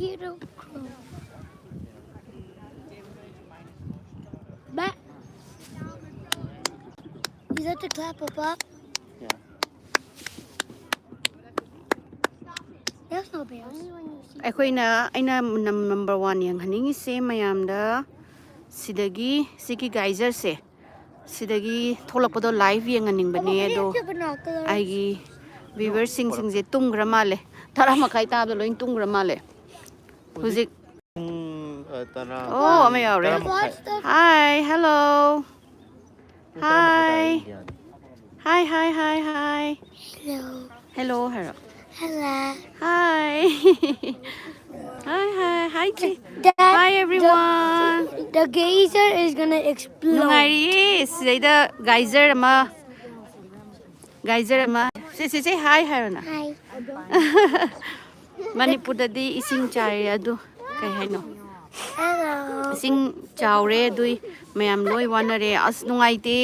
Back. Is that the clap, Papa? Yeah. There's no bears. ꯑꯩꯅ number 1 ꯌꯦꯡꯍꯟꯅꯤꯡꯉꯤꯁꯦ ꯃꯌꯥꯝꯗ ꯁꯤꯗꯒꯤ ꯁꯤꯒꯤ ꯒꯥꯏꯖꯔꯁꯦ ꯁꯤꯗꯒꯤ ꯊꯣꯛꯂꯛꯄꯗꯣ ꯂꯥꯏꯚ ꯌꯦꯡꯍꯟꯅꯤꯡꯕꯅꯦ ꯑꯗꯣ ꯑꯩꯒꯤ ꯚꯤꯌꯨꯋꯔꯁꯤꯡꯁꯦ ꯇꯨꯝꯈ꯭ꯔ ꯃꯥꯜꯂꯦ 10:30 ꯇꯥꯕꯗ ꯂꯣꯏ ꯇꯨꯝꯈ꯭ꯔ ꯃꯥꯜꯂꯦ ꯍꯧꯖꯤꯛ ꯑꯣ ꯑꯃ ꯌꯥꯎꯔꯦ Hi hello Hi Hi hi hi hi Hello. Hello hello Hello. Hi Hi hi hi Dad, Hi everyone the geyser is gonna explode. Nungariye sida geyser ama say hi harana Hi. Manipurda ising chai adu kai haino Hello. ising chawre dui mayam loi wanare as nungaite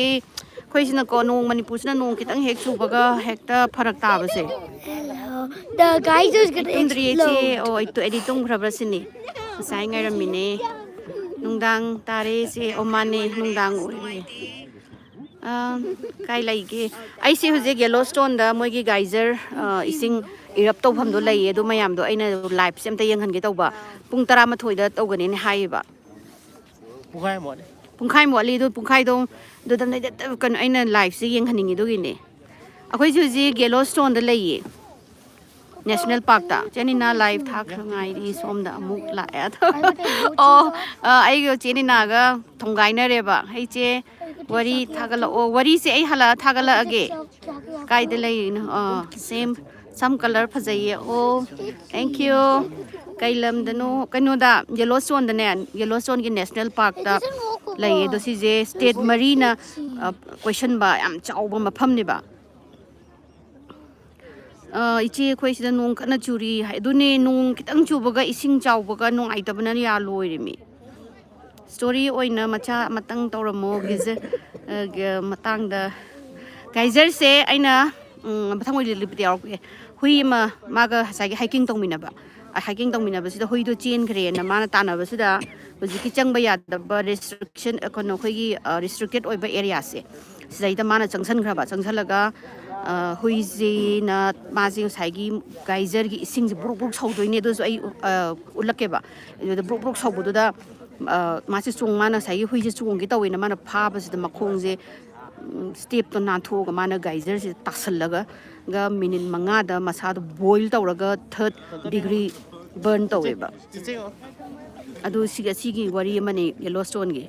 khoisina ko nong manipurna nong kitang hek chubaga hekta pharak tabase Hello. The geyser is gonna tumdriye explode. o itu editung khrabasini sai ngairamine nungdang tare se omane nungdang ore kai laige ai si huje Yellowstone da moigi geyser ising erupt tawhamdo laiye do mayam do aina live sem ta yenghan ge tawba pung 12 da tawgane ni haiba pungkhai mo ali do pungkhai do do dam nei da kan aina live se yenghaningi do gine akhoi ji ji Yellowstone da laiye National Park ta chenina live thak ngai ri som da amuk la ya oh ai go chenina ga thongaina re ba hei che wari thagala o wari se ai hala thagala age kai de lai same some color phajaiye oh thank you kailam dano kaino da Yellowstone da ne Yellowstone gi National Park ta laiye do si je state marina question ba am chawba mafam ni ba ichi khoi sida nong kana churi adune nong kitang chubaga ising chawbaga nong aitabana ya loirimi story oina macha matang tawramo gize matangda geyser se aina mathang oi lipti yaw hui ma maga sagi hiking tongminaba hiking tongminaba sida hui do chen khre na mana tanaba sida hujiki changba yadaba restriction kono khoi gi restricted oiba area se sidaida mana changsan khraba changsalaga hui ji na maji sagi geyser gi ising bruk bruk saudoine do ai ulakke ba do bruk bruk saubudo da मासे चोंग माना साई हुई जे चोंग के तवे ना माना फाब से मखोंग जे step तो नाथो ग माना गाइजर से तासलगा ग मिनिट मंगा द मसा द बॉईल तौरगा 3rd डिग्री बर्न तवेबा अदु सिगी वरी मने Yellowstone गे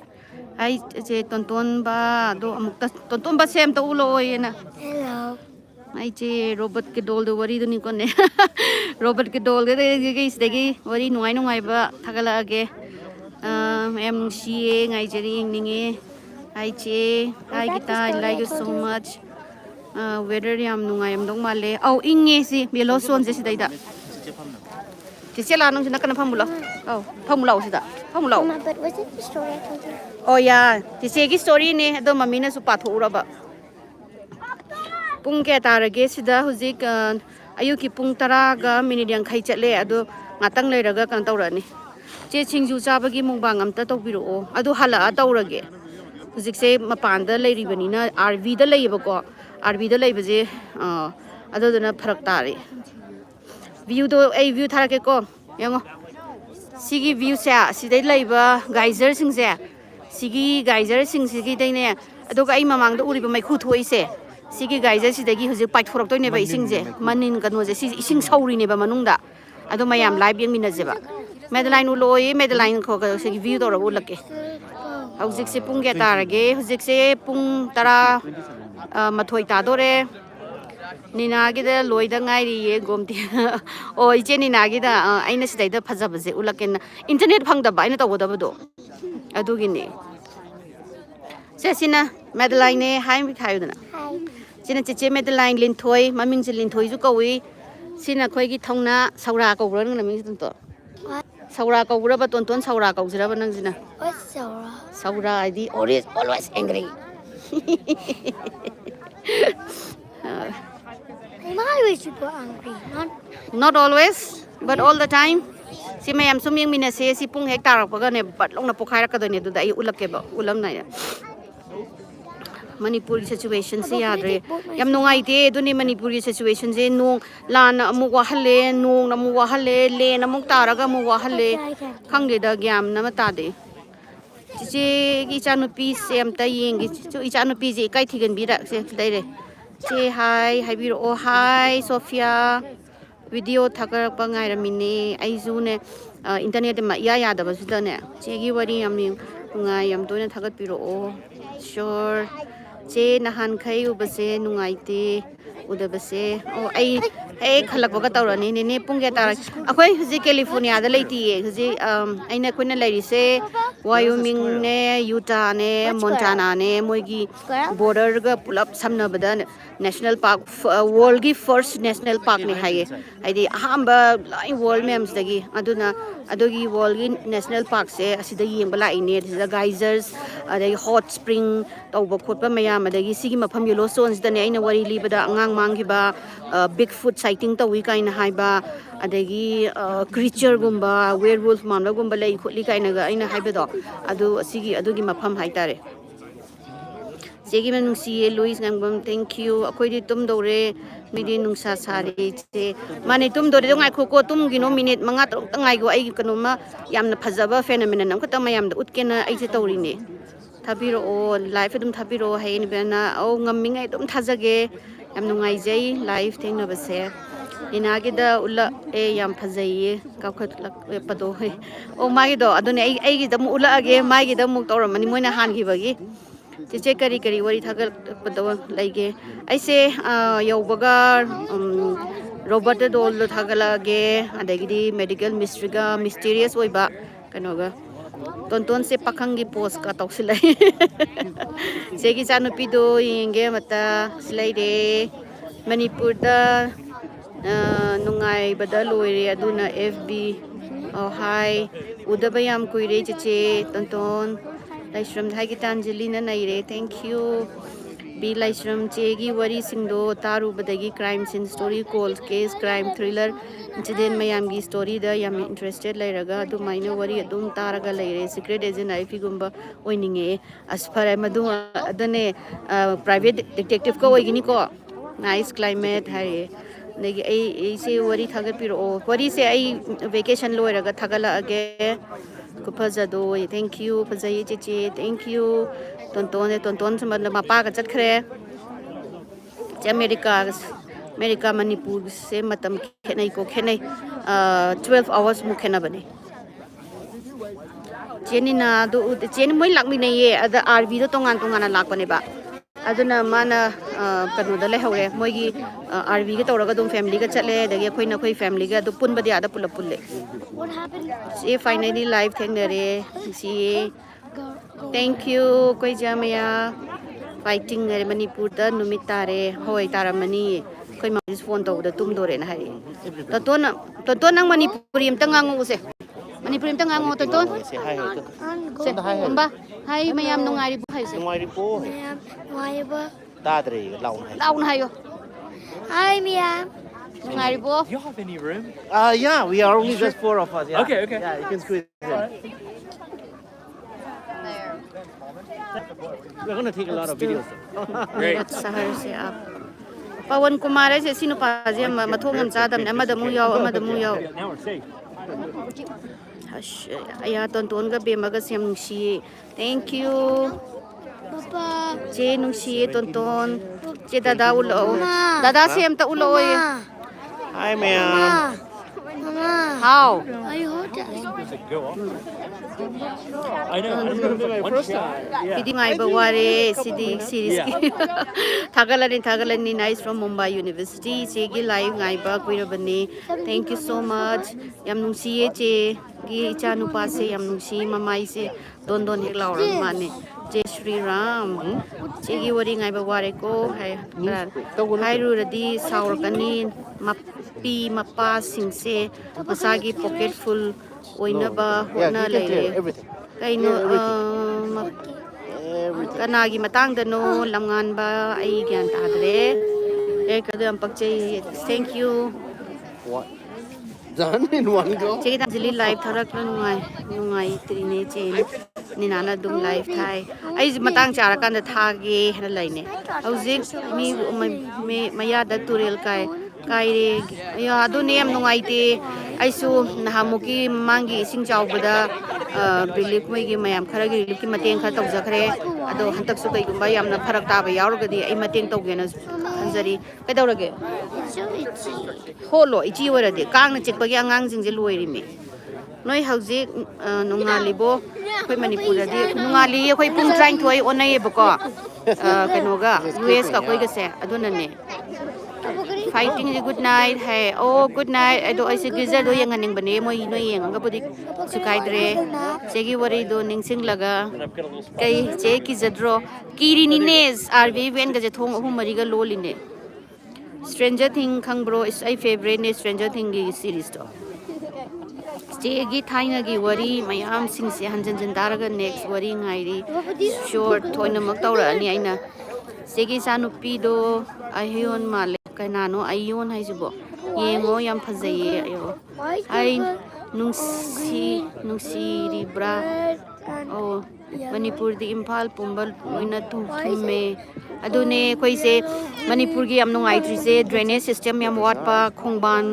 आई जे तोंतोन बा दो अमुक तोंतोन बा सेम तो उलो येना Hello. आई जे रोबोट के डोल दो वरी दुनी कोने रोबोट के डोल गे इसदेगी वरी नुंगाई नुंगाई बा थागला गे em sie ngai jeri ninge ai che ai kita I like you so much weather yam nungai am dong male au inge si Yellowstone je sidai da ti se la nong sina kana phamulo au phamulo sida phamulo Mama, but was it the story I told you? oh yeah ti se gi story ne do mami na su pa tho ura ba pung ke tarage sida huzik ayuki pung 10 ga minute yang khai chatle ado ngatang leiraga kan tawrani che chingju chabagi mungbang amta tawbiro adu hala tawrage hujikse mapanda leiribani na RV da leibako RV da leibaje adoduna pharak tare view do ai view tharake ko yango sigi view sa sidai leiba geyser singse sigi geyser sing sigi daine aduga ai mamang da uriba mai khu thoise sigi geyser sidagi hujik pai thorak toine ba isingje manin kanu je si ising sauri ne ba manungda adu mayam live yeng mina je ba Madeline uloi Madeline ko se view do ro ulake hujik se pung ge tarage hujik se pung 10 mathoi ta dore nina gi da loi da ngai ri ye gomti o ije nina gi da aina sidai da phajaba je ulake internet phangda ba aina tawda ba do adu gi ne se sina Madeline ne hai mi thayu dana Hi. sina che Madeline linthoi maming se linthoi ju kawi sina khoi gi thongna saura ko bro nang naming to What? Saura kau berapa tonton saura kau berapa nang sina? What's Zora? Saura ID always angry. I'm always super angry. Not always, but all the time. si mayam sum yang mina se si pung hek tarak paga ne bat long na pokhai rak kadone du da ai ulak ke ba ulam na Manipuri situation se yadre yam nungai te du ni Manipuri situation je nong lan amu wa hale nong namu wa hale le namuk taraga mu wa hale khangde da gyam na ma ta de Cici gi chanu pi sem ta yeng gi chu i chanu pi je kai thigen bi ra se dai re che hi bi ro hi Sophia video thagar pa ngai ramine ai zu ne internet ma ya da ba su da ne che gi wari yam ni ngai yam to ne thagat pi ro sure che nahan khai u ba se nungai te uda ba se o ai khalak ba ka taw ni ne pung ge tar akhoi huji California da leiti ye huji aina koina lairi se Wyoming ne Utah ne Montana ne moigi border ga pulap samna bada national park world gi first national park ne haye aidi ahamba lai world mems dagi aduna adogi world gi national park se asida yeng bala ine the geysers adai hot spring tawba khotpa mayam adagi sigi mafam Yellowstone da ne aina wari libada angang manghi ba bigfoot sighting tawi kaina haiba adagi creature gumba werewolf mamla gumba lai khotli kaina ga aina haiba do adu asigi adugi mafam haitare Segi man si Louis ngam thank you akoi di tum dore midi nungsa sari che mane tum dore ngai kho ko tum gi no minute manga tok tangai go ai kanu ma yamna phajaba phenomenon am khata mayam da utkena ai che tawri ne thabiro o live dum thabiro hain bena au ngammi ngai dum thajage yam nungai jai live thengna base ina gi da ulla e yam phajai ka khat lak pado he o magi do adune ai gi da mu ulla age magi da mu tawramani moina han gi bagi Cici kari kari wari thagal padawa laige aise yaubaga Robert dol thagalage adagidi medical mystery ga mysterious oiba kanoga tonton se pakhangi post ka tawsilai segi chanu pido yenge mata silaide Manipur da nungai bada loire aduna FB oh hi udaba yam kuire cici tonton Laishram Thai Gitanjali na naire thank you B Laishram chegi wari singdo taru badagi crime scene story cold case crime thriller incident mayam gi story da yam interested lairaga adu maina wari adum taraga laire secret agent IP gumba oininge as far madu adane private detective ko oigini ko nice climate hai negi ai se wari thagat piro wari se ai vacation loiraga thagala age Kupazado, thank you, Pazai Chichi, thank you. Tonton sama mapa ka chat khre. America Manipur se matam khenai ko khenai 12 hours mu khena bani. Cheni na do cheni moi lakmi nei ye ada RV do tongan lak bani ba. Aduna mana kanu da le hore moi gi RV ga tawraga dum family ga chatle dagi khoi na khoi family ga do pun badi ada pula pulle. What happened? See finally live thangnare see thank you koi jamaya fighting ngare Manipur da numit tare hoi taramani koi ma phone to da tum dore na hari to nang Manipuri am tangang use Manipuri am tangang to Say hi. se amba hai mayam nungari bu hai se Ngoài đi phố. Why ba? Ta thì lâu này. laun hayo Hi, Mia. nungari bu Do you have any room? Yeah, we are only just 4 of us. Yeah. Okay. Yeah, you can squeeze in. We're gonna take a lot of videos. Great. sahar se up Pawan Kumar se sinu pa je mathongam chadam ne amadamu yaw Now we're safe. aya tonton ga bema ga sem nungsi thank you Papa. che nungsi tonton che dada ulo dada sem ta ulo ye Hi, ma'am. Mama. how Are you hot? Go on. I know. I remember my first time. Pidi ngai ba ware sidi series ki thagalani nice from Mumbai University che gi live ngai ba kuirabani thank you so much yam nungsi ye che gi cha nu pa se yam nungsi mamai se don hek laura mane Jai Shri Ram che gi wari ngai ba ware ko hai ru radi saur kani mapi mapa sing se masagi pocket full oina ba Yeah, hona you can le tell everything. kaino Everything. kanagi matang da no lamngan ba ai gyan ta dre kadam pakchei thank you What? done in one go. Che Gitanjali live tharak la nungai trine chen ni nana dum live thai ai matang chara kan da thage hana laine hauzik mi maya da turel kai re ya adu ne am nungai te ai su nahamuki mangi sing chaw bada relief mai gi mayam khara gi relief ki mateng kha tawja khare ado hantak su kai gumba yamna pharak ta ba yaur gadi ai mateng tawge na hanjari kai dawrage holo ichi wara de kang na chekpa gi angang jing je loi ri me noi hauzik nungali bo khoi manipur di nungali khoi pung train thoi onai ba ko kanoga US ka khoi ga se aduna ne fighting is good night hai oh good night ado ai se geyser do yang aning bane moi noi yang ga budi sukai dre segi wari do ningsing laga kai che ki zadro kiri ni nes rv ven ga je thong ahum mari ga loline Stranger Things khang bro is ai favorite ne Stranger Things gi series to Stegi thaina gi wari mayam sing se hanjan jan daraga next wari ngairi short thoina mak tawra ani aina segi sanupi do ahion male kainano ayon haisibo yengo yam phajaye ayo ai nungsi ribra oh Manipur di Imphal Pumbal oina thume adune koi se Manipur gi am nungai tri se drainage system yam wat pa khongban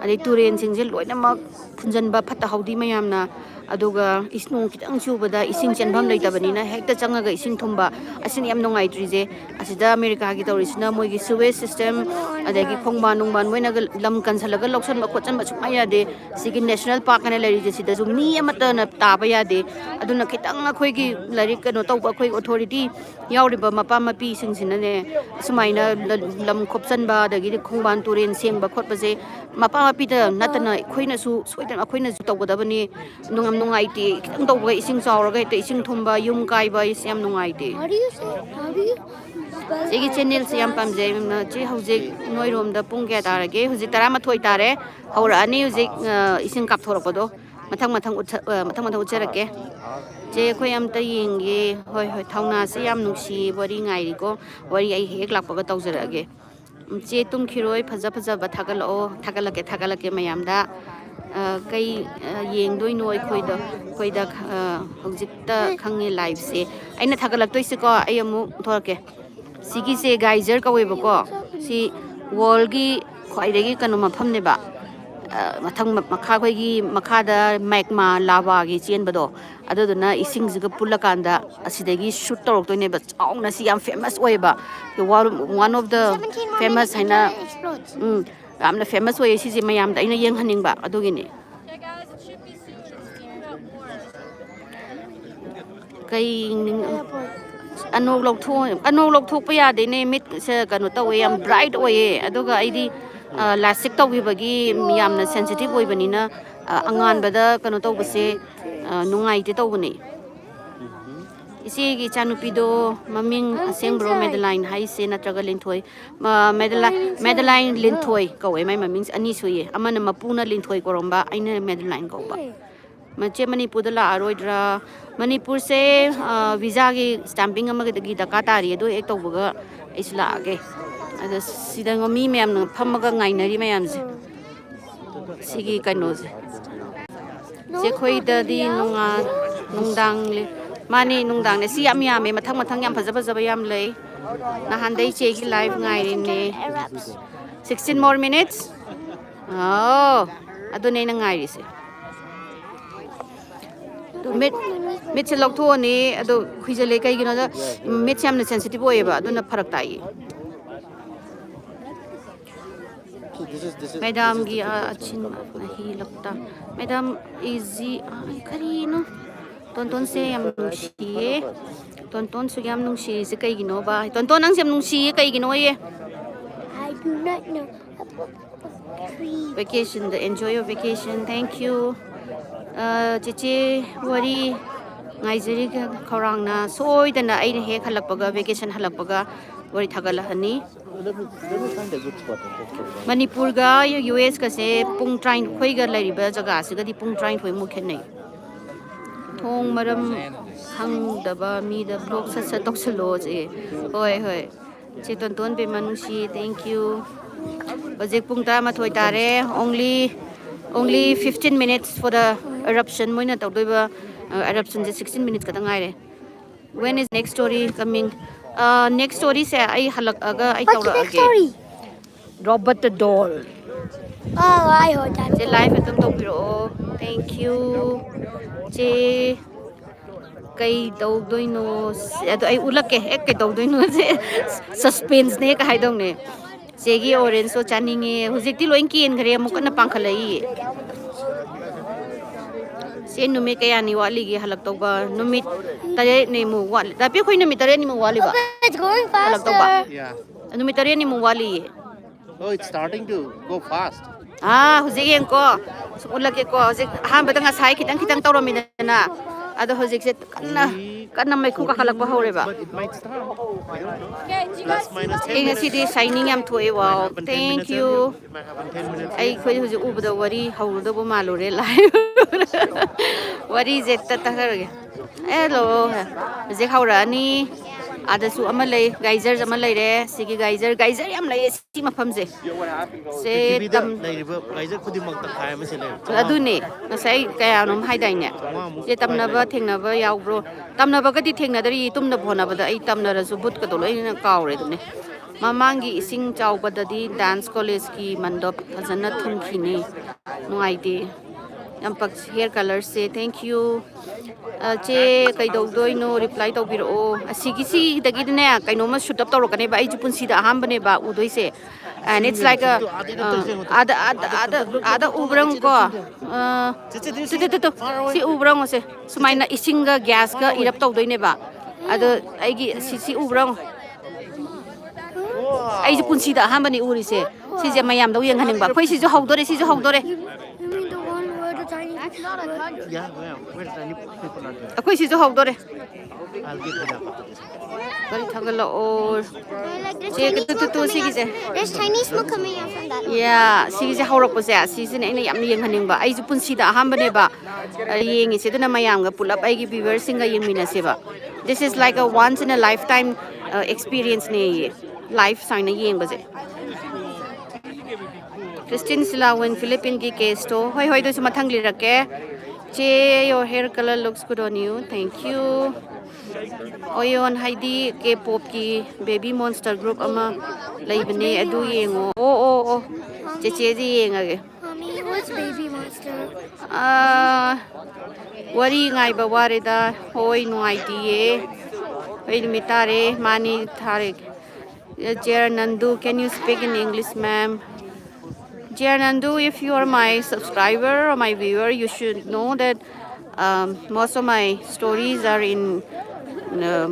adai turen singje loina mak phunjan ba phata haudi mayam na aduga isnung kitang chubada ising chenbam leitabani na hekta changaga ising thumba asin yam nungai tri je asida America gi tawrisna moi gi sewage system adagi khongban nungban moina ga lam kansalaga loksan ba khotsan ba chumaya de sigi national park kana lari je sida zum mi amata na ta ba ya de aduna kitang akhoi gi lari kano tawba khoi authority yauri ba mapa mapi sing sinane sumaina lam khopsan ba dagi khongban turen seng ba khot ba je mapa mapi da natana khoina su soidan akhoina su tawgadabani nungam nungai te kitang tawba ising chawraga te ising thumba yum kai ba isam nungai te How do you say? How do you spell? Segi channel se yam pam je na che hojik noi rom da pung kya tarage hojik 12 tare haura ani hojik ising kap thorak podo mathang ucharake je khoi am ta yenge hoi thauna se yam nuksi wari ngai ri ko wari ai hek lak paga tawjarage che tum khiroi phaja ba thagalake mayam da kai yeng doi noi khoi da hojik ta khangi live se aina thagalak toi se ko ai amu thorake Sigi se geyser ka weba ko si wall gi khwaidagi kanu mafam ne ba mathang makha khoi gi makha da magma lava gi chen bado aduduna ising jiga pulakanda asidagi shoot torok to ne ba chauna si yam famous weba one of the famous haina Explodes. amna famous way si mayam da ina yeng haning ba adugi ne kai anok lok thok pa ya de ne mit se kanu tawe yam bright oye aduga aidi lasik tawi bagi yam na sensitive oi bani na angan bada kanu taw base nungai te taw bani isi gi chanupi do maming aseng bro Madeline hai se natraga linthoi Madeline linthoi kawe mai maming ani suye amana mapuna linthoi koromba aina Madeline ko ba mache Manipur da la aroidra Manipur se visa gi stamping amagi dagi dakatari do ek tawga isla age ada sidang mi mem na phamaga ngainari mayam se sigi kano se khoi da di nungdang le mani nungdang ne si yam me mathang yam phaja yam lei na handai che gi live ngai ne 16 more minutes oh adu ne na ngai ri se mit se lokto ni ado khujale kai gina da mit sam na sensitive oye ba aduna pharak tai madam gi achin nahi lagta madam easy kari no ton se yam nungshi ton su yam nungshi se kai gino ba ton ang sem nungshi kai gino ye I do not know. vacation enjoy your vacation thank you chichi wari ngaijeri khorang na soidana ai he khalakpaga vacation halakpaga wari thagala hani Manipur ga US ka se pung train khoi ga lariba jaga se ga di pung train khoi mu khenai thong maram hang daba mi da blog sa toksalo je hoi che ton be manushi thank you Bajik pung ta ma thoi tare only 15 minutes for the eruption moina tawdoiba eruption je 16 minutes kada ngaire when is next story coming next story se ai halak aga ai What's the tawra next age story? Robert the doll Oh, I heard that. je live atum tawbiro thank you je kai tawdoino ado ai ulake ek kai tawdoino je suspense ne ka haidong ne Segi orange so chaninge hujik ti loin kin gre mo kana pangkhalai se numit kaya ni wali gi halak tawba numit tare ni mu wali tapi khoi numit tare ni mu wali ba It's going halak tawba faster. Yeah. numit tare ni mu wali Oh, it's starting to go fast. hujik yen ko ulake ko hujik han badanga sai kitang kitang tawrami na ado hujik se kana mai khu ka halak ba hore ba But it might start. I don't know. Plus minus 10 inga minutes. si di shining am thoe wow Might happen 10 thank minutes you earlier. It might happen 10 minutes ai later. khoi hujik ubada wari hawruda bo malure live wari je ta tarage hello je hawrani adasu ama lei geyser ama lei re sigi geyser yam lei si mafam je se Pithibida tam leiriba geyser khudimangta khai ama se lei. adune nasai kaya nom haidai ne je tamnaba thengnaba yaubro tamnaba gadi thengnadari tumna phonaba da ai tamnara su but ka doloi na kaure dune mamangi ising chaubadadi dance college ki mandop phajana thunkhini nuaide yampak hair color se thank you che kai doino reply tawbiro asigi si dagi ne kaino ma shoot up tawrokane ba ai jupun si da ham bane ba udoi se and it's like a ada ubrang ko si ubrang se sumaina isinga gas ga irap tawdoi ne ba ado aigi si ubrang ai jupun si da ham bane uri se si je mayam do yang haning ba khoi si jo hawdore You mean the one where the tiny... Yeah, where's the new people are there? akhoi si jo hawdore I'll give it up. gari thagala or Like there's che tiny smoke tu coming si out. ge There's tiny smoke coming out from that. yeah si ge hawrak pa se si ne ina yam yeng haning ba ai ju pun si da ham bane ba yengi se duna mayam ga pull up ai gi viewers singa yeng mina se ba this is like a once in a lifetime experience ne life sign yeng ba je Christine Sila when Philippine ki case to hoi do sumathang li rake che your hair color looks good on you thank you Oyon Heidi K-pop ki baby monster group ama laibane adu yengo oh che ji yengage Mommy, what's baby monster? wari ngai ba ware da hoi no idea hoi mitare mani thare Jer Nandu can you speak in English ma'am Jer Nandu if you are my subscriber or my viewer you should know that most of my stories are in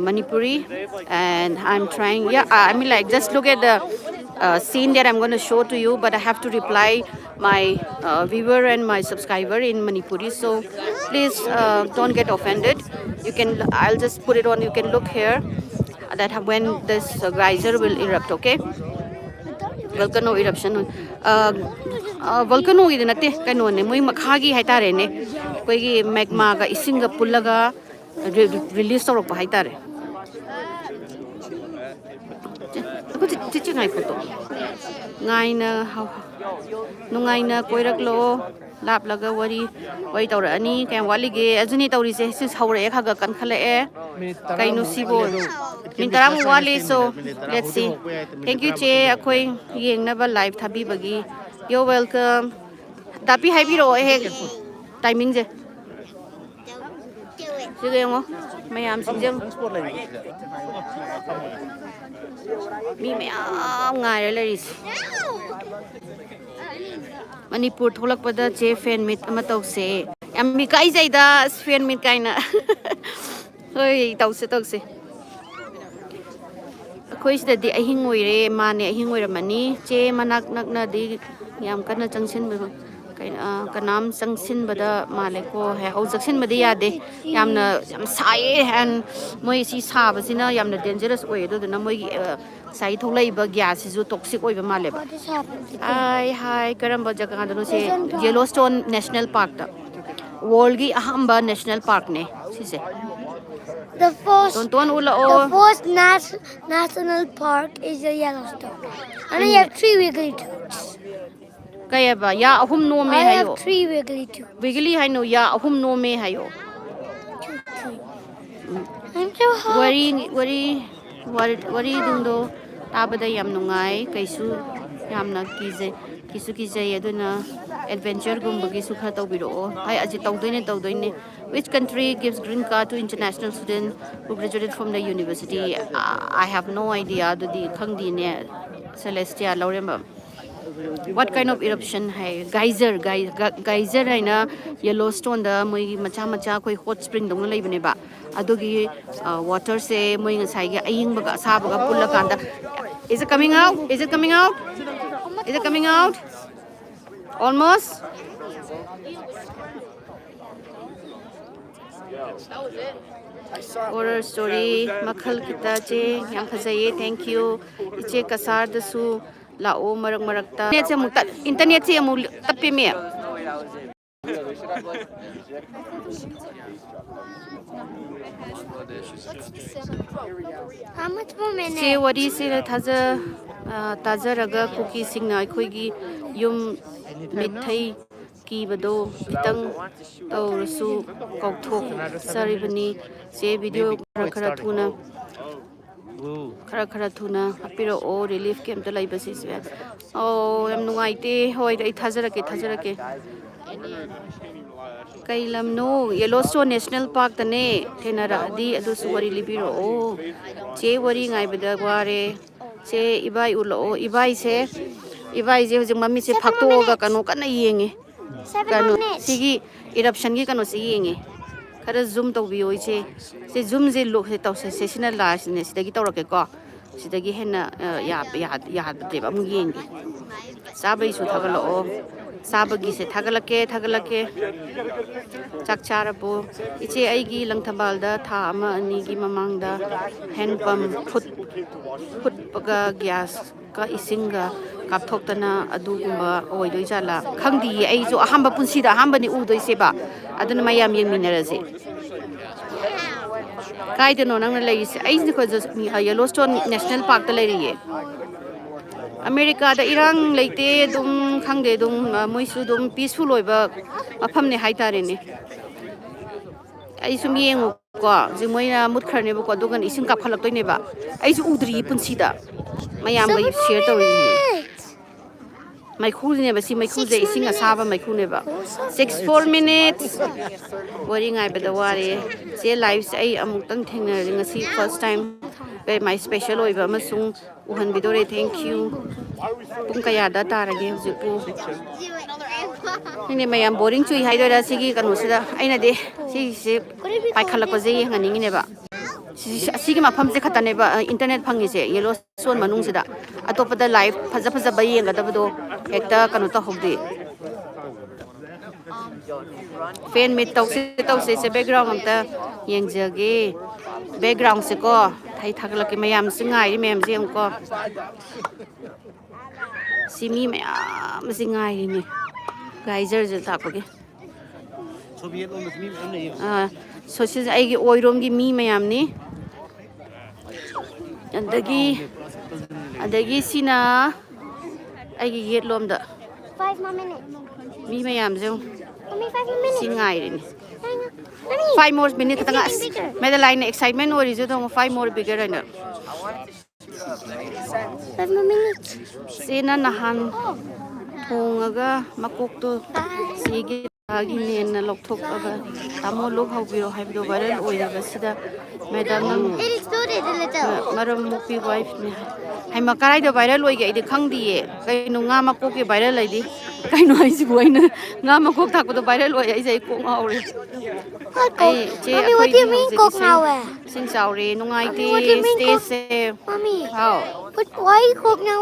Manipuri and I'm trying I mean like just look at the scene that I'm going to show to you but I have to reply my viewer and my subscriber in Manipuri so please don't get offended I'll just put it on you can look here that when this geyser will erupt okay volcano eruption volcano idi nate kaino ne moi makha gi haitare ne koi gi magma ga isinga pullaga release torok pa haitare ko ti ngai photo ngai na nungai na koirak lo lap laga wari tawra ani kan wali ge ajuni tawri se sis haure e khaga kan khale e kaino sibo min tarang wali so let's see thank you che akhoi yeng na ba live thabi bagi you're welcome tapi hai biro he timing je sige mo mayam sinjang mi mayam ngai leris Manipur tholak pada che fan meet ama tau se am mi kai jai da fan meet kai na hoi tau se khoi sida di ahing oire ma ne ahing oira mani che manak nak na di yam kana changsin ba kai kanam changsin bada male ko he au jaksin badi yade yam sai and moi si sa ba sina yam na dangerous oi do na moi sai tholai ba gas si ju toxic oi ba male ba What is happening? hi karamba jaga da no se Yellowstone National Park ta world gi ahamba national park ne si se The first, ton ula o the first national park is the Yellowstone. And we have 3 wiggly toads. Kaya ba ya ahum no me I hayo. have 3 wiggly too. Wiggly hay no ya ahum no me hayo. 2, 3. I'm so hot. Wari dung do tabada yam nungai kaisu yamna kisu aduna adventure gumbagi su kha tawbiro hai aji tawdoine which country gives green card to international students who graduated from the university. I have no idea do di khangdi ne Celestia Lauremba. What kind of eruption hai? Geyser hai na Yellowstone da moi macha koi hot spring dong lai bane ba adogi water se moi ngasai ge aying baga sa baga pulla kanda. Is it coming out? Almost. Horror story makhal kita che yang khazaye. Thank you iche kasar da su lao marak ta net se mukta internet se mu tappe me How much more minutes? che wari se taza raga cookie singna khoi gi yum mithai ki bado kitang tawsu kauthok saribani se video khara thuna khara thuna apiro o relief camp to lai basis be oh yam nungai te hoi dai thajara ke kailam no Yellowstone National Park tane thenara di adu suwari libiro o che wari ngai bada ware che ibai ulo ibai je hojing mami se phakto ga kanu kana yenge 7 kanu more minutes. sigi eruption gi kanu si yenge khara zoom to bi oi che se zoom je lo se taw se sessional last ne sidagi tawrake ko sidagi hena ya de ba mu yenge sabai su thagalo o sabagi se thagalake chakchara bo iche aigi langthabal da tha ama ani gi mamang da hand pump put paga gas ka isinga kapthoktana adugumba oidoi jala khangdi ai jo ahamba punsi da ahamba ni udoi se ba aduna mayam yengminarase kaideno nang lai se ai ni ko Yellowstone National Park ta lai ri America da irang leite dum khangde dum moisu dum peaceful oiba mafam ne haitare ne ai sum yengu ko jimoina mut kharne ba ko dogan ising kap khalak toine ba ai su udri punsi da mayam ga share to mai khul ne ba si mai khul de ising asaba mai khul ne ba 4 minutes wari ngai ba da ware se lives ai amuk tang thengna ring asi first time by my special oiba masung uhan bidore. Thank you pung kaya da tarage hujipu ni mayam boring chui haidora sigi kanu sida aina de si pai khala ko je ngani ne ba sigi mafam je khatane ba internet phangi se Yellowstone manung sida atopa da live phaja ba yenga da bdo ekta kanu ta hogdi fan mit tau se background amta yengjage background se ko thai thagla ke mayam singai ri mem je ko simi mayam singai ni geyser je ta ko ge so si ai gi oirom gi mi mayam ni andagi sina ai gi yet lom da 5 more minutes. mi mayam je Mommy, 5 more minutes. singai ri ni Mommy. 5 more minutes It's katanga getting bigger. Madeline excitement or is it 5 more bigger and 5 more minutes. sena nahan thongaga makok to sigi agi nen lokthok aga tamo lok hawbiro haibdo viral oiraga sida madam nang It exploded a little. maram mupi wife ni hai makarai do viral oiga idi khangdi e kaino nga makok ke viral aidi kaino ai si boina nga makok thak do viral oi ai jai ko ngaure Mommy, what do you mean, cook now? sing saure nungai ti What do you mean, stay cook? safe Mommy, how why you cook now?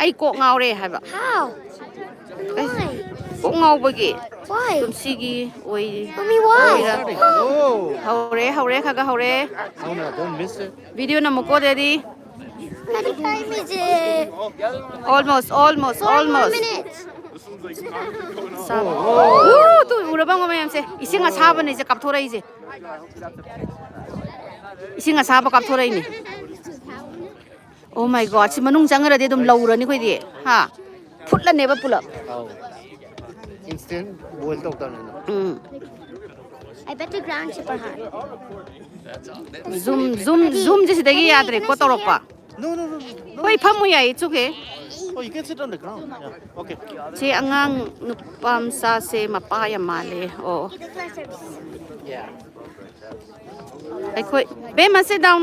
ai ko ngaure haiba How? Why? ko ngawbagi Why? sigi oi Mommy, why? haure khaga haure Don't miss it. video na moko dedi What time is it? almost 4 more minutes. tu urabang mo mayam se isinga saba ni je kapthora ije isinga saba kapthora ni oh my god si manung changara de dum laura ni khoi di ha ꯐꯨꯠꯂꯅꯦꯕ ꯄꯨꯂꯞ instant boil ꯇꯧꯗꯕꯅꯤꯅ I bet the ground super hot. zoom ꯁꯤꯗꯒꯤ ꯌꯥꯗ꯭ꯔꯦ ꯀꯣ ꯇꯧꯔꯛꯄ no ꯍꯣꯏ ꯐꯝꯃꯨ ꯌꯥꯏ it's okay oh you can sit on the ground yeah okay ꯁꯤ ꯑꯉꯥꯡ ꯅꯨꯄꯥ ꯃꯆꯥꯁꯦ ꯃꯄꯥ ꯌꯥꯝ ꯃꯥꯜꯂꯦ ꯑꯣ He looks like some. yeah ꯑꯩꯈꯣꯏ ꯕꯦꯝꯃ sit down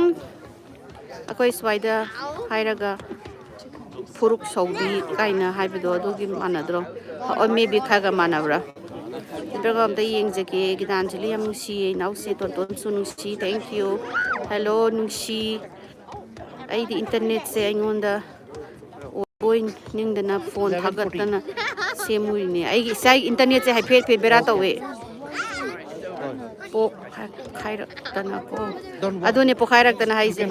ꯑꯩꯈꯣꯏ ꯁ꯭ꯋꯥꯏꯗ ꯍꯥꯏꯔꯒ ꯐꯨꯔꯨꯛ ꯁꯧꯕꯤ ꯀꯥꯏꯅ ꯍꯥꯏꯕꯗꯣ ꯑꯗꯨꯒꯤ ꯃꯥꯟꯅꯗ꯭ꯔꯣ ꯃꯦꯕꯤ ꯈꯔꯒ ꯃꯥꯟꯅꯕ꯭ꯔꯥ ꯅꯠꯇ꯭ꯔꯒ ꯑꯝꯇ ꯌꯦꯡꯖꯒꯦ ꯒꯤꯇꯥꯟꯖꯂꯤ ꯌꯥꯝ ꯅꯨꯡꯁꯤꯌꯦ ꯏꯅꯥꯎꯁꯦ ꯇꯣꯟꯇꯣꯟꯁꯨ ꯅꯨꯡꯁꯤ ꯊꯦꯡꯛ ꯌꯨ ꯍꯦꯜꯂꯣ ꯅꯨꯡꯁꯤ ꯑꯩꯗꯤ ꯏꯟꯇꯔꯅꯦꯠꯁꯦ ꯑꯩꯉꯣꯟꯗ ꯑꯣꯏꯅꯤꯡꯗꯅ ꯐꯣꯟ 11:40 ꯊꯥꯒꯠꯇꯅ ꯁꯦꯝꯃꯨꯔꯤꯅꯦ ꯑꯩꯒꯤ ꯏꯁꯥꯒꯤ ꯏꯟꯇꯔꯅꯦꯠꯁꯦ ꯍꯥꯏꯐꯦꯠ ꯕꯦꯔꯥ ꯇꯧꯋꯦ ꯄꯣꯛꯈꯥꯏꯔꯛꯇꯅꯀꯣ ꯑꯗꯨꯅꯦ ꯄꯣꯛꯈꯥꯏꯔꯛꯇꯅ ꯍꯥꯏꯁꯦ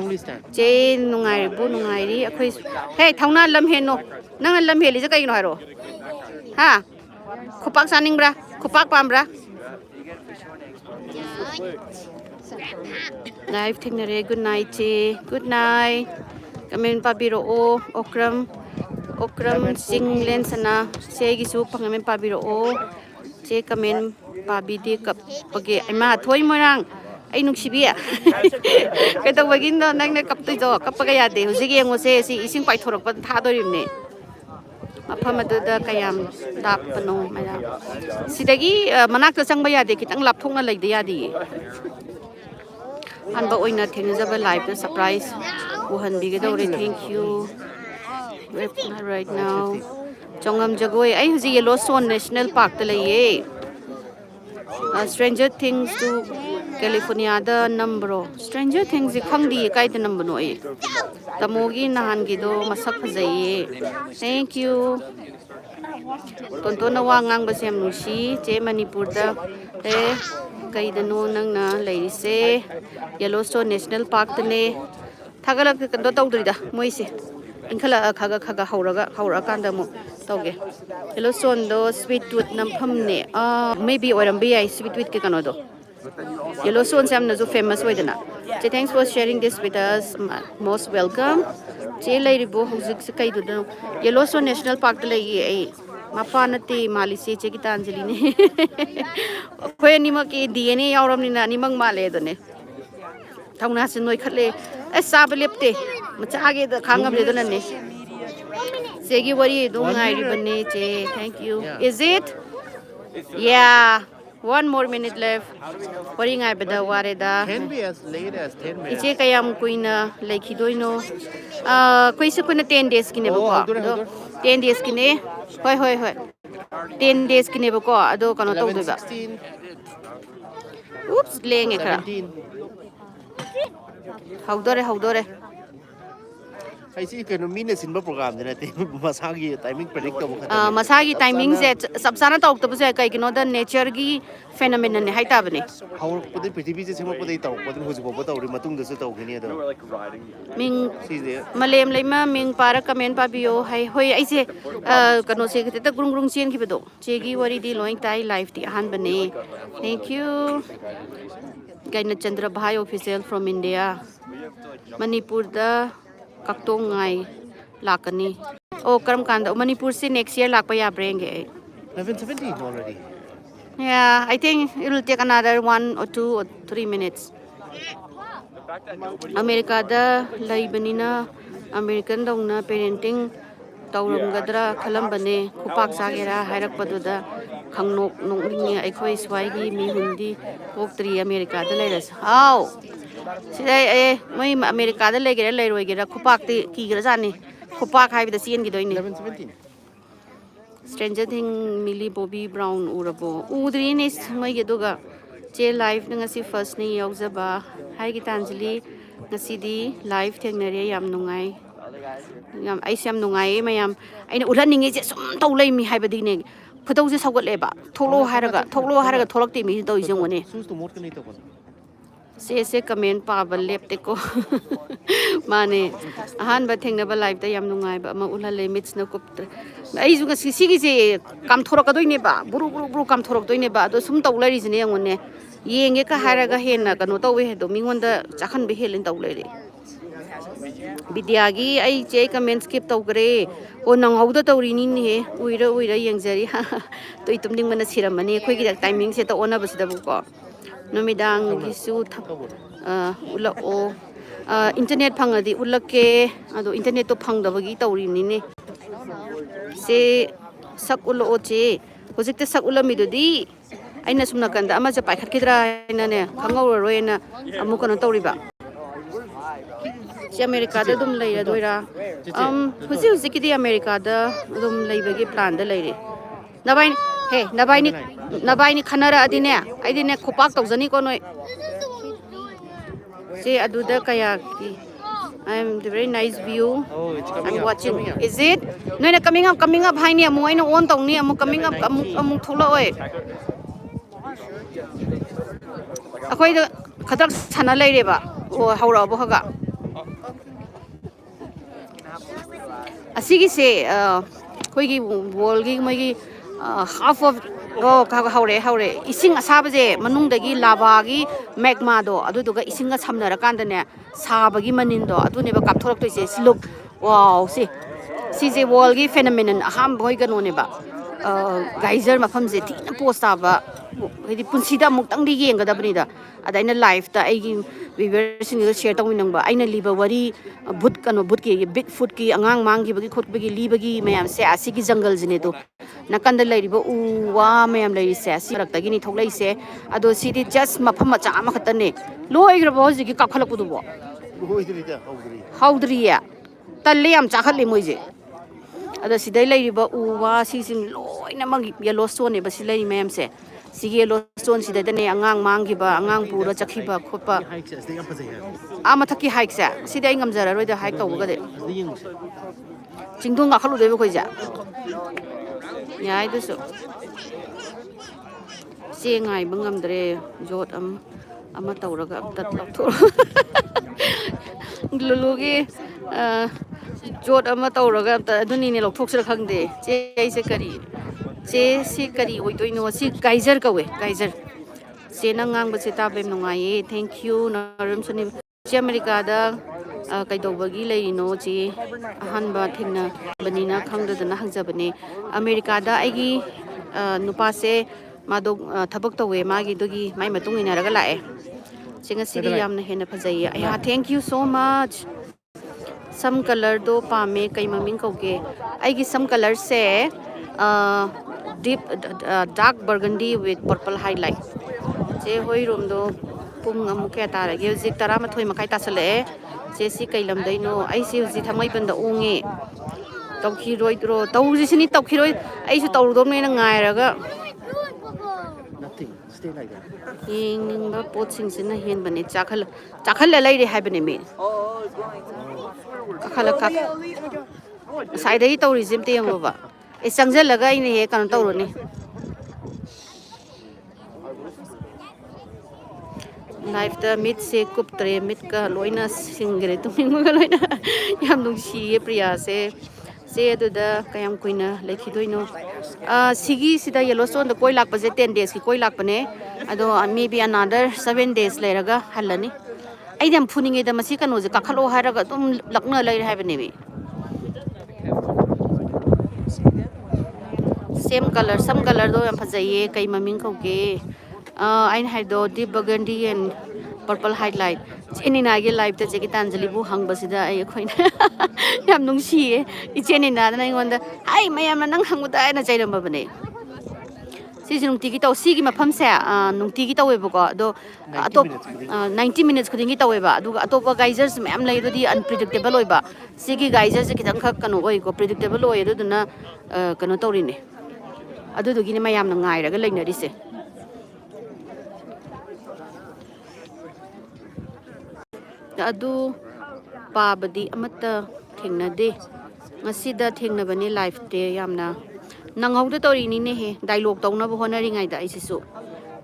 ꯆꯦ ꯅꯨꯡꯉꯥꯏꯔꯤꯕꯣ ꯅꯨꯡꯉꯥꯏꯔꯤ ꯑꯩꯈꯣꯏ ꯍꯦ ꯊꯧꯅꯥ ꯂꯝ ꯍꯦꯟꯅꯣ ꯅꯪꯅ ꯂꯝ ꯍꯦꯜꯂꯤꯁꯦ ꯀꯩꯒꯤꯅꯣ ꯍꯥꯏꯔꯣ ꯍꯥ ꯈꯨꯄꯥꯛ ꯆꯥꯅꯤꯡꯕ꯭ꯔꯥ ꯈꯨꯄꯥꯛ ꯄꯥꯝꯕ꯭ꯔꯥ ꯂꯥꯏꯐ ꯊꯦꯡꯅꯔꯦ ꯒꯨꯗ ꯅꯥꯏꯠ ꯆꯦ ꯒꯨꯗ ꯅꯥꯏꯠ ꯀꯃꯦꯟ ꯄꯥꯕꯤꯔꯛꯑꯣ ꯑꯣꯀ꯭ꯔꯝ ꯆꯤꯡꯂꯦꯟ ꯁꯅꯥ ꯆꯦ ꯑꯩꯒꯤꯁꯨ ꯀꯃꯦꯟ ꯄꯥꯕꯤꯔꯛꯑꯣ ꯆꯦ ꯀꯃꯦꯟ ꯄꯥꯕꯤꯗꯦ ꯀꯞꯄꯒꯦ ꯏꯃꯥ ꯊꯣꯏ ꯃꯣꯏꯔꯥꯡ ꯑꯩ ꯅꯨꯡꯁꯤꯕꯤ ꯀꯩꯗꯧꯕꯒꯤꯅꯣ ꯅꯪꯅ ꯀꯞꯇꯣꯏꯗꯣ ꯀꯞꯄꯒ ꯌꯥꯗꯦ ꯍꯧꯖꯤꯛ ꯌꯦꯡꯉꯨꯁꯦ ꯁꯤ ꯏꯁꯤꯡ ꯄꯥꯏꯊꯣꯔꯛꯄ ꯊꯥꯗꯣꯔꯤꯕꯅꯦ ꯃꯐꯝ ꯑꯗꯨꯗ ꯀꯌꯥꯝ ꯂꯥꯞꯄꯅꯣ ꯃꯌꯥꯝ ꯁꯤꯗꯒꯤ ꯃꯅꯥꯛꯇ ꯆꯪꯕ ꯌꯥꯗꯦ ꯈꯤꯇꯪ ꯂꯥꯞꯊꯣꯛꯅ ꯂꯩꯗ ꯌꯥꯗꯤꯌꯦ ꯑꯍꯥꯟꯕ ꯑꯣꯏꯅ ꯊꯦꯡꯅꯖꯕ ꯂꯥꯏꯐꯇ ꯁꯔꯄ꯭ꯔꯥꯏꯖ ꯎꯍꯟꯕꯤꯒꯗꯧꯔꯦ ꯊꯦꯡꯛ ꯌꯨ ꯔꯥꯏꯠ ꯅꯥꯎ ꯆꯣꯡꯉꯝ ꯖꯒꯣꯏ ꯑꯩ ꯍꯧꯖꯤꯛ ꯌꯦꯂꯣꯁꯇꯣꯟ ꯅꯦꯁꯅꯦꯜ ꯄꯥꯔꯛꯇ ꯂꯩꯌꯦ ꯁ꯭ꯇ꯭ꯔꯦꯟꯖꯔ ꯊꯤꯡꯁꯇꯨ ꯀꯦꯂꯤꯐꯣꯔꯅꯤꯌꯥꯗ ꯅꯝꯕ꯭ꯔꯣ ꯁ꯭ꯇ꯭ꯔꯦꯟꯖꯔ ꯊꯤꯡꯁꯁꯦ ꯈꯪꯗꯤꯌꯦ ꯀꯥꯏꯗ ꯅꯝꯕꯅꯣ ꯑꯩ ꯇꯥꯃꯣꯒꯤ ꯅꯍꯥꯟꯒꯤꯗꯣ ꯃꯁꯛ ꯐꯖꯩꯌే ꯊꯦꯡꯛ ꯌꯨ ꯇꯣꯟꯇꯣꯟꯅ ꯋꯥ ꯉꯥꯡꯕꯁꯦ ꯌꯥꯝ ꯅꯨꯡꯁꯤ ꯆꯦ ꯃꯅꯤꯄꯨꯔꯗ ꯀꯩꯗꯅꯣ ꯅꯪꯅ ꯂꯩꯔꯤꯁꯦ ꯌꯦꯂꯣꯁꯇꯣꯟ ꯅꯦꯁꯅꯦꯜ ꯄꯥꯔꯛꯇꯅꯦ ꯊꯥꯒꯠꯂꯛ ꯀꯩꯅꯣ ꯇꯧꯗ꯭ꯔꯤꯗ ꯃꯣꯏꯁꯦ ꯏꯟꯈꯠꯂꯛꯑ ꯈꯒ ꯍꯧꯔꯛꯑꯀꯥꯟꯗ ꯑꯃꯨꯛ ꯇꯧꯒꯦ ꯌꯦꯂꯣꯁꯇꯣꯟꯗꯣ ꯁ꯭ꯋꯤꯠ ꯇꯨꯠ ꯅꯝꯐꯝꯅꯦ ꯃꯦꯕꯤ ꯑꯣꯏꯔꯝꯕ ꯌꯥꯏ ꯁ꯭ꯋꯤꯠ ꯇꯨꯠꯀꯤ ꯀꯩꯅꯣꯗꯣ ꯌꯦꯂꯣꯁꯇꯣꯟꯁꯦ ꯌꯥꯝꯅꯁꯨ ꯐꯦꯃꯁ ꯑꯣꯏꯗꯅ ꯆꯦ ꯊꯦꯡꯛꯁ ꯐꯣꯔ ꯁꯦꯌꯔꯤꯡ ꯗꯤꯁ ꯋꯤꯠ ꯑꯁ ꯃꯣꯁ ꯋꯦꯜꯀꯝ ꯆꯦ ꯂꯩꯔꯤꯕꯣ ꯍꯧꯖꯤꯛꯁꯦ ꯀꯩꯗꯨꯗꯅꯣ ꯌꯦꯂꯣꯁꯇꯣꯟ ꯅꯦꯁꯅꯦꯜ ꯄꯥꯔꯛꯇ ꯂꯩꯌꯦ ꯑꯩ ꯃꯄꯥ ꯅꯠꯇꯦ ꯃꯥꯜꯂꯤꯁꯦ ꯆꯦ ꯒꯤꯇꯥꯟꯖꯂꯤꯅꯦ ꯑꯩꯈꯣꯏ ꯑꯅꯤꯃꯛꯀꯤ DNA ꯌꯥꯎꯔꯕꯅꯤꯅ ꯑꯅꯤꯃꯛ ꯃꯥꯜꯂꯦ ꯑꯗꯨꯅꯦ ꯊꯧꯅꯥꯁꯦ ꯅꯣꯏꯈꯠꯂꯦ ꯑꯁ ꯆꯥꯕ ꯂꯦꯞꯇꯦ ꯃꯆꯥꯒꯤꯗ ꯈꯥꯡꯉꯝꯗꯦ ꯑꯗꯨꯅꯅꯦ ꯆꯦꯒꯤ ꯋꯥꯔꯤ ꯑꯗꯨꯝ 1 minute ꯉꯥꯏꯔꯤꯕꯅꯦ ꯆꯦ thank you Yeah. Is it? Yeah. 1 more minute left. Wari ngaibada wareda. can be as late as 10 minutes Iche kayam kuina laikhidoino. Kuise kuina 10 days kine Oh, bako. hold on. 10 days kine. Hoi. 10 days kine bako. Ado kano 11 tawdoiba. 16 Oops, lenge kara. 17 Haudore. ꯑꯩꯁꯤ ꯀꯩꯅꯣ ꯃꯤꯅ ꯁꯤꯟꯕ ꯄ꯭ꯔꯣꯒ꯭ꯔꯥꯝꯗꯤ ꯅꯠꯇꯦ ꯃꯁꯥꯒꯤ timing predict ꯇꯧꯕ ꯈꯛꯇꯅꯦ ꯃꯁꯥꯒꯤ ꯇꯥꯏꯃꯤꯡꯁꯦ ꯆꯞ ꯆꯥꯅ ꯇꯧꯔꯛꯇꯕꯁꯦ ꯀꯩꯒꯤꯅꯣꯗ ꯅꯦꯆꯔꯒꯤ ꯐꯦꯅꯣꯃꯦꯅꯟꯅꯦ ꯍꯥꯏꯇꯥꯕꯅꯦ ꯍꯧꯔꯛꯄꯗꯩ ꯄ꯭ꯔꯤꯊꯤꯕꯤꯁꯦ ꯁꯦꯝꯃꯛꯄꯗꯩ ꯇꯧꯔꯛꯄꯗꯨꯅ ꯍꯧꯖꯤꯛ ꯐꯥꯎꯕ ꯇꯧꯔꯤ ꯃꯇꯨꯡꯗꯁꯨ ꯇꯧꯈꯤꯅꯤ ꯑꯗꯣ ꯃꯤꯡ ꯁꯤꯁꯦ ꯃꯂꯦꯝ ꯂꯩꯃ ꯃꯤꯡ ꯄꯥꯔ ꯀꯃꯦꯟ ꯄꯥꯕꯤꯌꯣ ꯍꯥꯏ ꯍꯣꯏ ꯑꯩꯁꯦ ꯀꯩꯅꯣꯁꯦ ꯈꯤꯇ ꯒ꯭ꯔꯨꯡ ꯆꯦꯟꯈꯤꯕꯗꯣ ꯆꯦꯒꯤ ꯋꯥꯔꯤꯗꯤ ꯂꯣꯏ ꯇꯥꯏ ꯂꯥꯏꯐꯇꯤ ꯑꯍꯥꯟꯕꯅꯦ ꯊꯦꯡꯛ ꯌꯨ ꯒꯥꯏꯅꯆꯟꯗ꯭ꯔ ꯚꯥꯏ ꯑꯣꯐꯤꯁꯤꯌꯦꯜ ꯐ꯭ꯔꯣꯝ ꯏꯟꯗꯤꯌꯥ ꯃꯅꯤꯄꯨꯔꯗ ꯀꯛꯇꯣꯡꯉꯥꯏ ꯂꯥꯛꯀꯅꯤ ꯑꯣ ꯀꯔꯝ ꯀꯥꯟꯗ ꯃꯅꯤꯄꯨꯔꯁꯦ ꯅꯦꯛꯁ ꯌꯔ ꯂꯥꯛꯄ ꯌꯥꯕ꯭ꯔꯥ ꯌꯦꯡꯒꯦ ꯑꯩ 11:17 already Yeah, I think it will take another 1 or 2 or 3 minutes. Amerikada ꯂꯩꯕꯅꯤꯅ American ꯗꯧꯅ parenting ꯇꯧꯔꯝꯒꯗ꯭ꯔꯥ ꯈꯜꯂꯝꯕꯅꯦ ꯈꯨꯄꯥꯛ ꯆꯥꯒꯦꯔꯥ ꯍꯥꯏꯔꯛꯄꯗꯨꯗ ꯈꯪꯅꯣꯛ ꯅꯣꯛꯅꯤꯡꯉꯦ ꯑꯩꯈꯣꯏ ꯁ꯭ꯋꯥꯏꯒꯤ ꯃꯤꯍꯨꯟꯗꯤ ꯄꯣꯛꯇ꯭ꯔꯤ ꯑꯃꯦꯔꯤꯀꯥꯗ ꯂꯩꯔꯁꯨ ꯍꯥꯎ ꯁꯤꯗ ꯃꯣꯏ ꯑꯃꯦꯔꯤꯀꯥꯗ ꯂꯩꯒꯦꯔꯥ ꯂꯩꯔꯣꯏꯒꯦꯔꯥ ꯈꯨꯄꯥꯛꯇꯤ ꯀꯤꯈ꯭ꯔꯖꯥꯠꯅꯤ ꯈꯨꯄꯥꯛ ꯍꯥꯏꯕꯗ ꯆꯦꯟꯈꯤꯗꯣꯏꯅꯤ 11:17 ꯁ꯭ꯇ꯭ꯔꯦꯟꯖꯔ ꯊꯤꯡ ꯃꯤꯂꯤ ꯕꯣꯕꯤ ꯕ꯭ꯔꯥꯎꯟ ꯎꯔꯕꯣ ꯎꯗ꯭ꯔꯤꯅꯦ ꯃꯣꯏꯒꯤ ꯑꯗꯨꯒ ꯆꯦ ꯂꯥꯏꯐꯅ ꯉꯁꯤ ꯐꯥꯔꯁꯅꯤ ꯌꯥꯎꯖꯕ ꯍꯥꯏ ꯒꯤꯇꯥꯟꯖꯂꯤ ꯉꯁꯤꯗꯤ ꯂꯥꯏꯐ ꯊꯦꯡꯅꯔꯦ ꯌꯥꯝ ꯅꯨꯡꯉꯥꯏ ꯑꯩꯁꯦ ꯌꯥꯝ ꯅꯨꯡꯉꯥꯏꯌꯦ ꯃꯌꯥꯝ ꯑꯩꯅ ꯎꯠꯍꯟꯅꯤꯡꯉꯤꯁꯦ ꯁꯨꯝ ꯇꯧ ꯂꯩꯃꯤ ꯍꯥꯏꯕꯗꯤꯅꯦ ꯈꯨꯇꯧꯁꯦ ꯁꯧꯒꯠꯂꯦꯕ ꯊꯣꯛꯂꯛꯑꯣ ꯍꯥꯏꯔꯒ ꯊꯣꯛꯂꯛꯇꯦ ꯃꯤꯁꯤ ꯇꯧꯔꯤꯁꯦ ꯌꯦꯡꯉꯨꯅꯦ ꯁꯨꯁꯇꯨ ꯃꯣꯠꯀꯅꯤ ꯇꯧꯕꯅꯦ ꯆꯦꯁꯦ ꯀꯃꯦꯟ ꯄꯥꯕ ꯂꯦꯞꯇꯦꯀꯣ ꯃꯥꯅꯦ ꯑꯍꯥꯟꯕ ꯊꯦꯡꯅꯕ ꯂꯥꯏꯐꯇ ꯌꯥꯝ ꯅꯨꯡꯉꯥꯏꯕ ꯑꯃ ꯎꯠꯍꯜꯂꯦ ꯃꯤꯠꯁꯅ ꯀꯨꯞꯇ꯭ꯔꯦ ꯑꯩꯁꯨ ꯉꯁꯤ ꯁꯤꯒꯤꯁꯦ ꯀꯥꯝꯊꯣꯔꯛꯀꯗꯣꯏꯅꯦꯕ ꯕꯨꯔꯨ ꯀꯥꯝꯊꯣꯔꯛꯇꯣꯏꯅꯦꯕ ꯑꯗꯣ ꯁꯨꯝ ꯇꯧ ꯂꯩꯔꯤꯁꯤꯅꯦ ꯌꯦꯡꯉꯨꯅꯦ ꯌꯦꯡꯒꯦ ꯍꯥꯏꯔꯒ ꯍꯦꯟꯅ ꯀꯩꯅꯣ ꯇꯧꯋꯦ ꯍꯥꯏꯗꯣ ꯃꯤꯉꯣꯟꯗ ꯆꯥꯍꯟꯕ ꯍꯦꯜꯂꯦꯅ ꯇꯧ ꯂꯩꯔꯦ ꯕꯤꯗ꯭ꯌꯥꯒꯤ ꯑꯩ ꯀꯃꯦꯟ ꯁ꯭ꯀꯤꯞ ꯇꯧꯈ꯭ꯔꯦ ꯑꯣ ꯅꯪꯍꯧꯗ ꯇꯧꯔꯤꯅꯤꯅꯦꯍꯦ ꯎꯏꯔ ꯌꯦꯡꯖꯔꯤ ꯇꯨꯏ ꯇꯨꯝꯅꯤꯡꯕꯅ ꯁꯤꯔꯝꯃꯅꯤ ꯑꯩꯈꯣꯏꯒꯤ ꯇꯥꯏꯃꯤꯡꯁꯦ ꯑꯣꯟꯅꯕꯁꯤꯗꯕꯨꯀꯣ ꯅꯨꯃꯤꯗꯥꯡꯒꯤꯁꯨ ꯎꯠꯂꯛꯑꯣ ꯏꯟꯇꯔꯅꯦꯠ ꯐꯪꯉꯗꯤ ꯎꯠꯂꯛꯀꯦ ꯑꯗꯣ ꯏꯟꯇꯔꯅꯦꯠꯇꯣ ꯐꯪꯗꯕꯒꯤ ꯇꯧꯔꯤꯅꯤꯅꯦ ꯆꯦ ꯁꯛ ꯎꯠꯂꯛꯑꯣ ꯆꯦ ꯍꯧꯖꯤꯛꯇ ꯁꯛ ꯎꯠꯂꯝꯃꯤꯗꯨꯗꯤ ꯑꯩꯅ ꯁꯨꯝ ꯅꯥꯀꯟꯗ ꯑꯃꯁꯦ ꯄꯥꯏꯈꯠꯈꯤꯗ꯭ꯔꯥ ꯍꯥꯏꯅꯅꯦ ꯈꯪꯍꯧꯔꯔꯣꯏꯅ ꯑꯃꯨꯛ ꯀꯩꯅꯣ ꯇꯧꯔꯤꯕ ꯁꯤ ꯑꯃꯦꯔꯤꯀꯥꯗ ꯑꯗꯨꯝ ꯂꯩꯔꯗꯣꯏꯔꯥ ꯍꯧꯖꯤꯛꯀꯤꯗꯤ ꯑꯃꯦꯔꯤꯀꯥꯗ ꯑꯗꯨꯝ ꯂꯩꯕꯒꯤ ꯄ꯭ꯂꯥꯟꯗ ꯂꯩꯔꯤ ꯅꯕꯥꯏꯅꯤ ꯈꯟꯅꯔꯛꯑꯗꯤꯅꯦ ꯑꯩꯗꯤꯅꯦ ꯈꯨꯄꯥꯛ ꯇꯧꯖꯅꯤꯀꯣ ꯅꯣꯏ ꯁꯤ ꯑꯗꯨꯗ ꯀꯌꯥꯒꯤ I am the very nice view. Oh, it's I'm coming up. watching. Coming up. Is it? Noina coming up haini amu aina on tongni amu coming up amu thola oi. Akhoi da khadak chana leireba. O haura bo haga. Asigi se khoi gi wall gi mai gi half of haure ising asabaje manungdagi lava gi magma do aduduga isinga samnarakandane sabagi manindo aduneba kapthoraktoise siluk wow si wall gi phenomenon aham boi ganoneba geyser mafamje thina post aba hedi punsida muktang di yengadabnida adaina live ta aigi viewers singa share tawinangba aina liba wari bhut ki big foot ki angang mangi bagi khot bagi libagi mayam se asigi jungle jine do nakanda lairiba u wa mayam lairi se asi raktagi ni thoklai se ado sidi just mafam macha ama khatane loigrabo hojiki kapkhalakpudu bo haudriya talle yam chakhalle moije ada sidai lairiba u wa sising loina mang Yellowstone ne basi lairi mayam se sigi Yellowstone sidai dane angang mangiba angang pura chakhiba khopa ama thaki hike se sidai ngamjara roida hike tawga de chingdong ga khalu debe khoija yai dusu che ngai bangamdre jot ama tawraga tat lakthor lulugi jot ama tawraga aduni ne lokthok khangde che aise kari che si kari oidoino si geyser kawe geyser che nangang ba che tabem nungai thank you naram suni che America da kaidobagi leino che ahanba thingna banina khangdadana hangjabane America da aigi nupa se mado thabak tawe magi dogi mai matung inaraga lae chinga sidi yamna hena phajai ya thank you so much some color do pame kai maming kauke aigi some color se deep dark burgundy with purple highlight che hoi room do pung amuke tarage hojik 12 makai tasale che si kailam daino ai si hojik thamai banda onge tawki roidro tawji sini tawki roi ai su tawdom ne ngairaga Nothing. Stay like that. ying ba pot sing sina hen bane chakhal laire hai bane me khala ka sai dai tourism te yam ba e sangjal laga ine he kan tawroni life da mit se kup tre mit ka loina singre tuming ga loina yam nung si priya se adu da kayam kuina lekhidoino sigi sida Yellowstone da koi lakpa je 10 days ki koi lakpa ne ado maybe another 7 days lairaga halani ai dam phuninge da masi kanu je kakhalo haraga tum lakna lai haibane bi same color some color do yam phajaye kai maming kauke ain haido deep burgundy and purple highlight chenina ge live ta Gitanjali bu hangbasida ai khoina yam nungsi e chenina na ngonda ai mayam nang hangbuda na jairamba bane si nungti gi taw si gi mafam se nungti gi tawe bako do atop 90 minutes khudingi tawe ba du atopa geysers mayam lai do di unpredictable oi ba si gi geysers ki dang khak kanu oi ko predictable oi do na kanu tawrine adu du gi ne mayam na ngai raga lainari se adu pabadi amata thengnade ngasida thengnabani life te yamna nanghauda tori ni ne he dialogue tawna bo honari ngai da isisu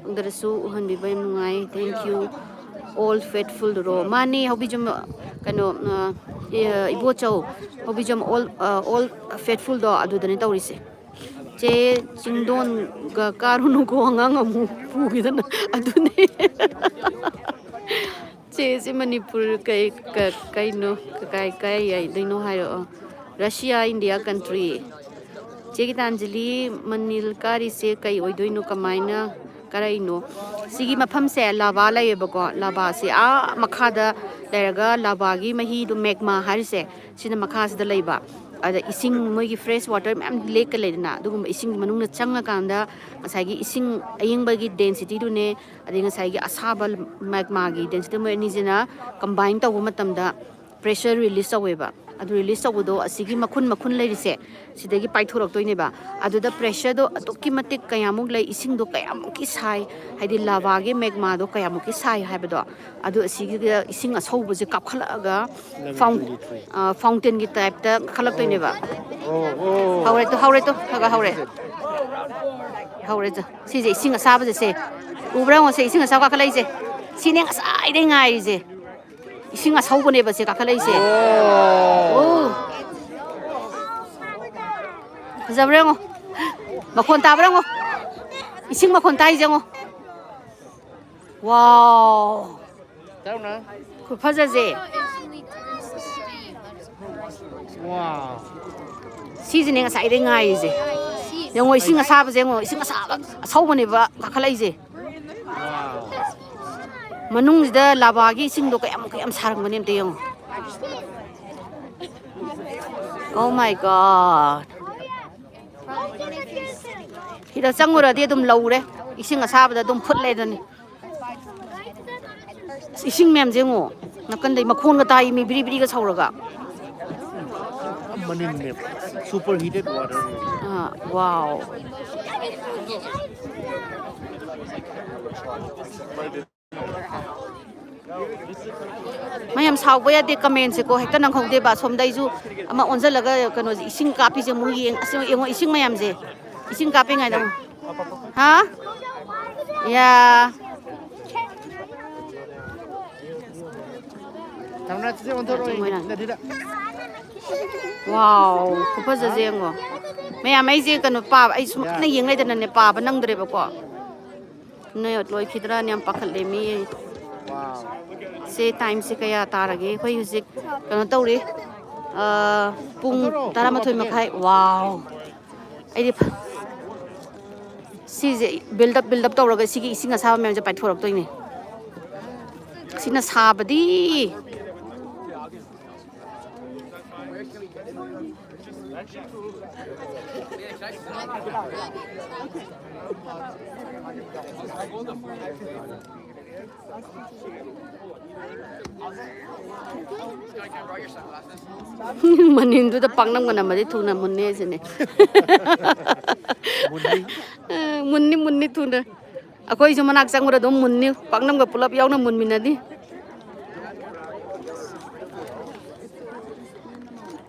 ungdarasu uhanbi ba yam ngai thank you all faithful ro mani hobi jum kano ibo chau hobi jum all faithful do adu dane tawri se che chingdon ga karunu ko ngang amu pugidana adu ne che Manipur kai no kai ai dino hayo Russia India country che Gitanjali manil kari se kai oidoino kamaina karaino sigi mafam se lava la yebako lava se a makhada leraga lava gi mahi du magma harise sina makhas da leiba ada ising moi gi fresh water mam lake leina dugum ising manung na changa kanda asai gi ising aying bagi density du ne adinga sai gi asabal magma gi density mo ni jina combine tawu matamda pressure release aweba adu release awudo asigi makhun leirise sidagi paithorok toineba aduda pressure do atokki matik kayamuk lei ising do kayamuk ki sai haidi lava ge magma do kayamuk ki sai haibado adu asigi ising asaubu je kapkhalaga fountain gi type ta khalak toineba haure to haga haure to si je ising asaba je se ubra ngo se ising asaba khalai je sine asai de ngai je ising asaubu ne ba se kakhalai se Zabrengo, makon tabrengo, ising makon tayo jengo. Wow, Tao na. kupazaze. Wow. Seasoning aside nga ize. Yung ising asaba jengo, ising asaba, asaw ni ba kakalay ize. Wow. Manung da labagi ising do kayam sarang manim tayong. Oh my God. Hida sangura dia dum laure ising asaba da dum phut le dani ising mem jengo nakan dai makhon ga tai mi bri ga sauraga Manin ne superheated water. Wow mayam sauba ya de comment se ko hekta nang khong de ba som dai ju ama onja laga kano ising kapi je mu yeng asing yeng ising mayam je ising kapi ngai dang ha ya Tao na se on thoro na dida. wow kupa je jengo mayam ai je kano pa ai sum na yeng lai da ne pa ba nang dre ba ko ne loi khidra nyam pakhal le mi Wow. se time se kaya tarage khoi music kano tawri pung taramathoi makhai wow ai si je build up tawraga sigi ising asaba mem je paithorok toini sina sabadi Manindu da pangnam gana mari thuna munne sene munni thuna akoi jo manak changura dom munni pangnam ga pulap yauna munminadi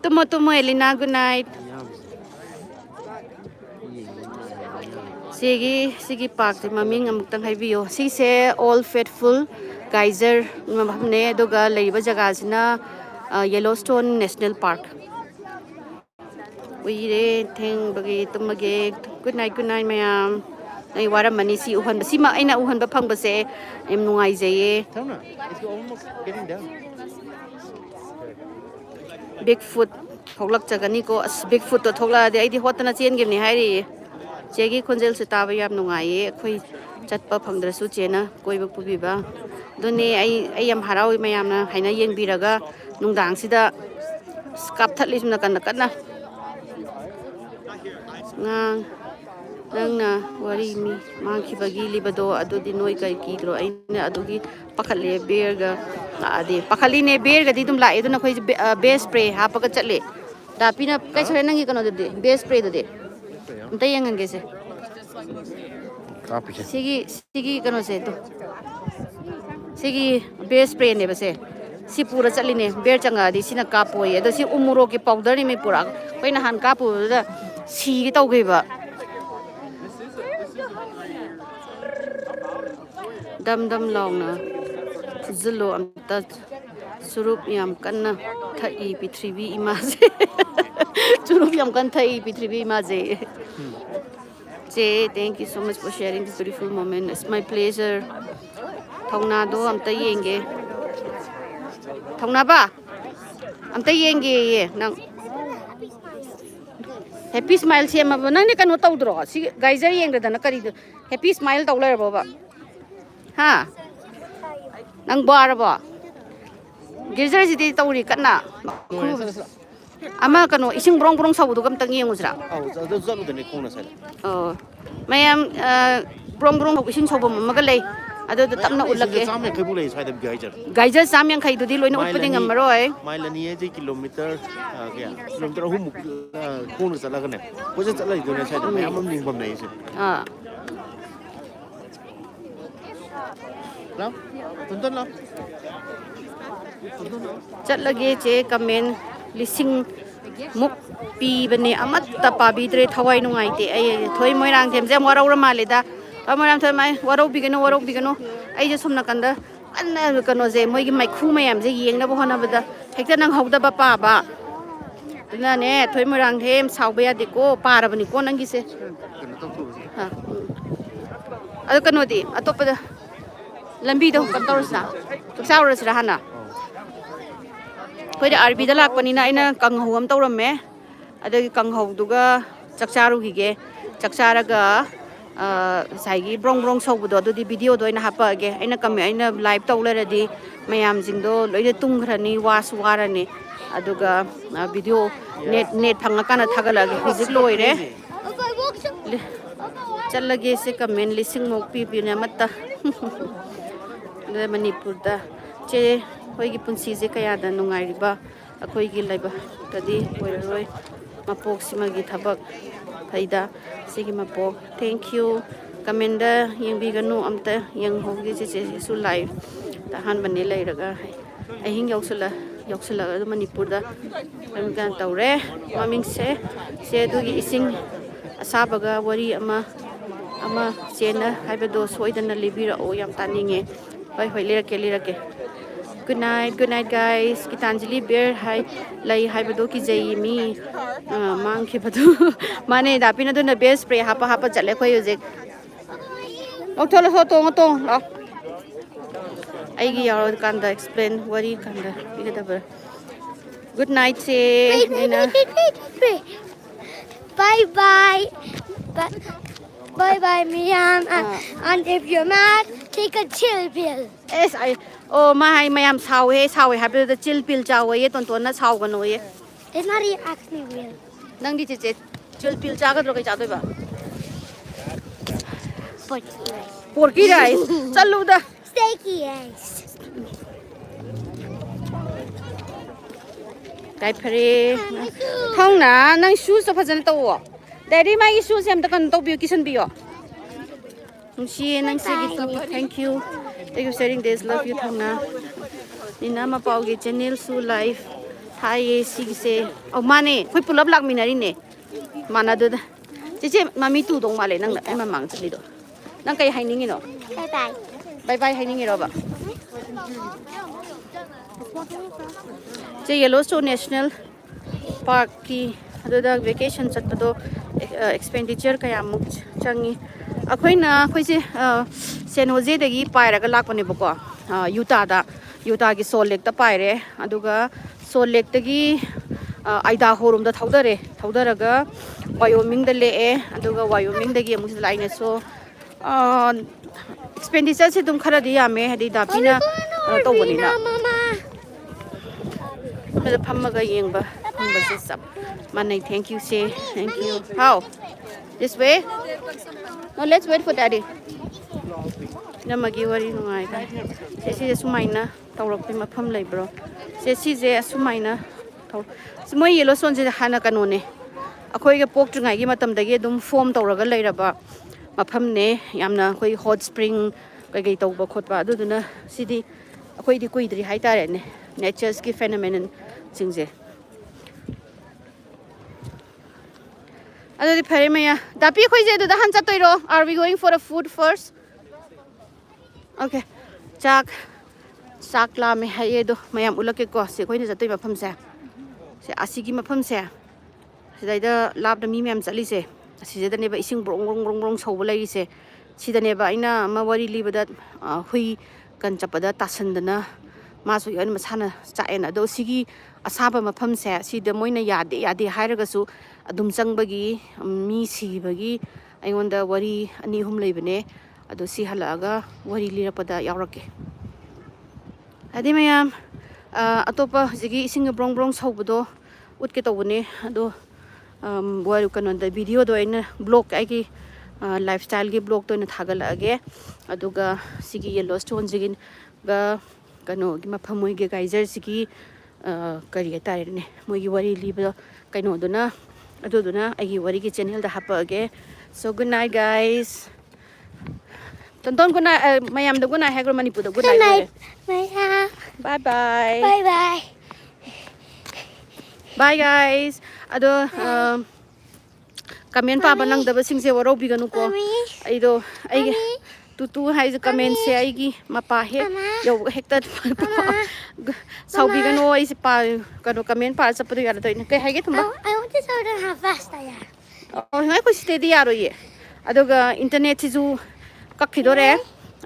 tumo Elena good night sigi park ti maming amutang haibiyo si se all faithful Geyser mamne doga leiba jaga sina Yellowstone National Park uire theng bagi tumage good night mayam ai waram mani si uhan si ma aina uhan ba phang ba se em nungai jaye Tao na. It's almost getting down. Bigfoot thoklak jagani ko Bigfoot to thokla de ai di hotna chen gem ni hairi chegi khonjel se taba yam nungai khoi chatpa phangdrasu chena koiba pubiba doni ai yam harawi mayamna haina yeng biraga nungdang sida skap thatli sumna kan na ngang nangna wari mi mangki bagi libado adudi noi kai kidro aina adugi pakhale berga ade pakhali ne berga di dum la eduna khoi base spray ha paga chatle da pina kai chore nangi kano de base spray de amta yengan gese Copy. sigi kano se to sigi base spray ne base si pura chali ne ber changa di sina kapoi ado si umuro ki powder ni me pura koina han kapu da si gi tau ge ba dam long na zilo amta surup yam kanna thai pithribi imaje surup yam kan thai pithribi imaje thank you so much for sharing this beautiful moment. It's my pleasure. Thongna do amta yenge. Thongna ba? Amta yenge ye nang Happy smile ꯁꯦꯝꯃꯕ ꯅꯪꯗꯤ ꯀꯩꯅꯣ ꯇꯧꯗ꯭ꯔꯣ ꯁꯤ ꯒꯥꯏꯖꯔ ꯌꯦꯡꯗꯗꯅ ꯀꯔꯤꯗꯣ happy smile ꯇꯧ ꯂꯩꯔꯕꯣꯕ ꯍꯥ ꯅꯪ ꯕꯥꯔꯕꯣ ꯒꯤꯖꯔꯁꯤꯗꯤ ꯇꯧꯔꯤ ꯀꯟꯅ ꯑꯃ ꯀꯩꯅꯣ ꯏꯁꯤꯡ ꯕ꯭ꯔꯣꯡ ꯕ꯭ꯔꯣꯡ ꯁꯧꯕꯗꯨꯒ ꯑꯝꯇꯪ ꯌꯦꯡꯉꯨꯁꯤꯔꯥ ꯑꯗꯨ ꯆꯠꯂꯨꯗꯅꯦ ꯈꯣꯡꯅ ꯁꯥꯏꯗ ꯑꯣ ꯃꯌꯥꯝ ꯕ꯭ꯔꯣꯡ ꯕ꯭ꯔꯣꯡ ꯏꯁꯤꯡ ꯁꯧꯐꯝ ꯑꯃꯒ ꯂꯩ ꯑꯗꯨꯗ ꯇꯞꯅ ꯎꯠꯂꯛꯀꯦ ꯆꯥꯝꯃ ꯌꯥꯡꯈꯩꯃꯨꯛ ꯂꯩ ꯁ꯭ꯋꯥꯏꯗ ꯒꯥꯏꯖꯔ ꯒꯥꯏꯖꯔ 150ꯗꯨꯗꯤ ꯂꯣꯏꯅ ꯃꯥꯏꯜ ꯎꯠꯄꯗꯤ ꯑꯅꯤ ꯉꯝꯃꯔꯣꯏ ꯃꯥꯏꯜ ꯑꯅꯤ ꯍꯥꯏꯁꯦ ꯀꯤꯂꯣꯃꯤꯇꯔ ꯀꯌꯥ ꯀꯤꯂꯣꯃꯤꯇꯔ ꯑꯍꯨꯝꯃꯨꯛ ꯈꯣꯡꯅ ꯆꯠꯂꯒꯅꯦ ꯀꯣꯏꯆꯠ ꯆꯠꯂꯗꯣꯏꯅꯦ ꯁ꯭ꯋꯥꯏꯗ ꯃꯌꯥꯝ ꯑꯃ ꯌꯦꯡꯐꯝ ꯂꯩꯔꯤꯁꯦ ꯑꯥ ꯂꯥꯎ ꯇꯨꯟꯇꯟ ꯂꯥꯎ ꯆꯠꯂꯒꯦ ꯆꯦ ꯀꯃꯦꯟ 1000 ꯃꯨꯛ ꯄꯤꯕꯅꯦ ꯑꯃꯠꯇ ꯄꯥꯕꯤꯗ꯭ꯔꯦ ꯊꯋꯥꯏ ꯅꯨꯡꯉꯥꯏꯇꯦ ꯑꯩ ꯊꯣꯏ ꯃꯣꯏꯔꯥꯡꯊꯦꯝꯁꯦ ꯌꯥꯝ ꯋꯥꯔꯧꯔ ꯃꯥꯜꯂꯦꯗ ꯃꯣꯏꯔꯥꯡꯊꯦꯝ ꯃꯥꯏ ꯋꯥꯔꯧꯕꯤꯒꯅꯨ ꯑꯩꯁꯦ ꯁꯣꯝ ꯅꯥꯀꯟꯗ ꯀꯟꯅ ꯀꯩꯅꯣꯁꯦ ꯃꯣꯏꯒꯤ ꯃꯩꯈꯨ ꯃꯌꯥꯝꯁꯦ ꯌꯦꯡꯅꯕ ꯍꯣꯠꯅꯕꯗ ꯍꯦꯛꯇ ꯅꯪꯍꯧꯗꯕ ꯄꯥꯕ ꯑꯗꯨꯅꯅꯦ ꯊꯣꯏ ꯃꯣꯏꯔꯥꯡꯊꯦꯝ ꯁꯥꯎꯕ ꯌꯥꯗꯦꯀꯣ ꯄꯥꯔꯕꯅꯤꯀꯣ ꯅꯪꯒꯤꯁꯦ ꯀꯩꯅꯣ ꯇꯧꯊꯣꯛꯎꯁꯦ ꯑꯗꯣ ꯀꯩꯅꯣꯗꯤ ꯑꯇꯣꯞꯄꯗ ꯂꯝꯕꯤꯗꯣ ꯀꯩꯅꯣ ꯇꯧꯔꯁꯤꯔ ꯆꯥꯛꯆꯥꯔꯨꯔꯁꯤꯔ ꯍꯥꯟꯅ ꯑꯩꯈꯣꯏꯗꯤ ꯑꯥꯔꯕꯤꯗ ꯂꯥꯛꯄꯅꯤꯅ ꯑꯩꯅ ꯀꯥꯡꯍꯧ ꯑꯃ ꯇꯧꯔꯝꯃꯦ ꯑꯗꯒꯤ ꯀꯥꯡꯍꯧꯗꯨꯒ ꯆꯥꯛꯆꯥꯔꯨꯈꯤꯒꯦ ꯆꯥꯛꯆꯥꯔꯒ ꯉꯁꯥꯏꯒꯤ ꯕ꯭ꯔꯣꯡ ꯕ꯭ꯔꯣꯡ ꯁꯧꯕꯗꯣ ꯑꯗꯨꯗꯤ ꯚꯤꯗꯤꯑꯣꯗꯣ ꯑꯣꯏꯅ ꯍꯥꯞꯄꯛꯑꯒꯦ ꯑꯩꯅ ꯂꯥꯏꯚ ꯇꯧ ꯂꯩꯔꯗꯤ ꯃꯌꯥꯝꯁꯤꯡꯗꯣ ꯂꯣꯏꯅ ꯇꯨꯝꯈ꯭ꯔꯅꯤ ꯋꯥꯁꯨ ꯋꯥꯔꯅꯤ ꯑꯗꯨꯒ ꯚꯤꯗꯤꯑꯣ ꯅꯦꯠ ꯐꯪꯉꯀꯥꯟꯗ ꯊꯥꯒꯠꯂꯛꯑꯒꯦ ꯍꯧꯖꯤꯛ ꯂꯣꯏꯔꯦ ꯆꯠꯂꯒꯦ ꯁꯤ ꯀꯃꯦꯟ 1000 ꯃꯨꯛ ꯄꯤꯕꯤꯌꯨꯅꯦ ꯑꯃꯠꯇ ꯃꯅꯤꯄꯨꯔꯗ ꯆꯦ ꯑꯩꯈꯣꯏꯒꯤ ꯄꯨꯟꯁꯤꯁꯦ ꯀꯌꯥꯗ ꯅꯨꯡꯉꯥꯏꯔꯤꯕ ꯑꯩꯈꯣꯏꯒꯤ ꯂꯩꯕꯛꯇꯗꯤ ꯑꯣꯏꯔꯔꯣꯏ ꯃꯄꯣꯛꯁꯤꯃꯒꯤ ꯊꯕꯛ ꯐꯩꯗ ꯁꯤꯒꯤ ꯃꯄꯣꯛ ꯊꯦꯡꯛ ꯌꯨ ꯀꯃꯦꯟꯗ ꯌꯦꯡꯕꯤꯒꯅꯨ ꯑꯝꯇ ꯌꯦꯡꯍꯧꯒꯦ ꯆꯦꯆꯦꯁꯤꯁꯨ ꯂꯥꯏꯚ ꯑꯍꯥꯟꯕꯅꯦ ꯂꯩꯔꯒ ꯑꯍꯤꯡ ꯌꯧꯁꯜꯂꯛꯑꯒ ꯑꯗꯨ ꯃꯅꯤꯄꯨꯔꯗ ꯀꯩꯅꯣ ꯇꯧꯔꯦ ꯃꯃꯤꯡꯁꯦ ꯁꯦ ꯑꯗꯨꯒꯤ ꯏꯁꯤꯡ ꯑꯁꯥꯕꯒ ꯋꯥꯔꯤ ꯑꯃ ꯆꯦꯟꯅ ꯍꯥꯏꯕꯗꯣ ꯁꯣꯏꯗꯅ ꯂꯤꯕꯤꯔꯛꯑꯣ ꯌꯥꯝ ꯇꯥꯅꯤꯡꯉꯦ ꯍꯣꯏ ꯂꯤꯔꯛꯀꯦ good night guys Gitanjali bear hai lay haibado kizai mi mangkhibadu mane dapina duna bear spray hapa chatle khoi hojik oktholo so tong la aigi yaro kanda explain wari kanda bigadaba good night se nina Bye bye. Bye bye, Miriam. And if you're mad, take a chill pill. yes I oh my mayam sawe happy the chill pill chawe ye ton na saw gano ye It's not even actually real. nang di che chill pill chaga dro kai cha doi ba But porky rice chalu da steaky eggs. kai phare thong na nang shoes so phajan to wo daddy my shoes em ta kan to bi kisan bi yo si nang se gi thank you sharing this love you thong na nina ma pau gi channel su live hai si se oh mane khoi pulap lak minari ne mana do da che mami tu dong male nang ai ma mang chali do nang kai hai ningi no Bye bye. bye hai ningi ro ba che Yellowstone National Park ki aduda vacation chatpado expenditure kaya muk changi akoina khoise San Jose dagi pairaga lakpane bako Utah gi Salt Lake ta paire aduga Salt Lake dagi Idaho rom da thaudaraga Wyoming da le'e aduga Wyoming dagi amuk laine so expenditure se dum khara di yame hadi da pina to bonina Mama. mala phammaga yengba se sab manai thank you how this way no let's wait for daddy namagi wari nungai ka se sumaina tawrak mafam leibro se sumaina taw moi Yellowstone je hana kanone akhoi ge pok tungai gi matam dagi dum form tawraga leiraba mafam ne yamna khoi hot spring kai tawba khotba aduduna sidi akhoi di kuidri haitare ne nature's ki phenomenon singje adudi phare maya dapi khoi je da han chatoiro are we going for a food first okay chak la me haye do mayam ulake ko se khoi ne jatoi mafam se asigi mafam se sidaida lab da mi mem chali se asije da ne ba ising brong sau lai se sida ne ba ina ma wari li bada hui kan chapada tasandana masu yon masana chaena do sigi asaba mafam se sida moina yade yade hairagasu adum changbagi mi sibagi aingonda wari ani hum leibane ado si halaga wari lirapada yaurake adi mayam atopa sigi ising brong brong saubudo utke tawune ado waru kanonda video do aina blog aigi lifestyle gi blog to na thagalage aduga sigi Yellowstone jigin ga kano gi maphamoi ge Geyser sigi kari tare ne moi gi wari liba kaino duna aduduna aigi wari gi channel da hapage so good night guys tonton good night mayam da good night hagro Manipur da good night Maya. bye bye Bye bye. bye guys ado comment pa banang da basing se waro biganu ko aido ai tutu hai je comment se ai gi mapa he yo hekta sau biganu ai se pa kano comment pa sa padu yara to kai hai ge thumba I want to show them how fast I am. oh ngai ko steady yaro ye adoga internet si ju kakhidore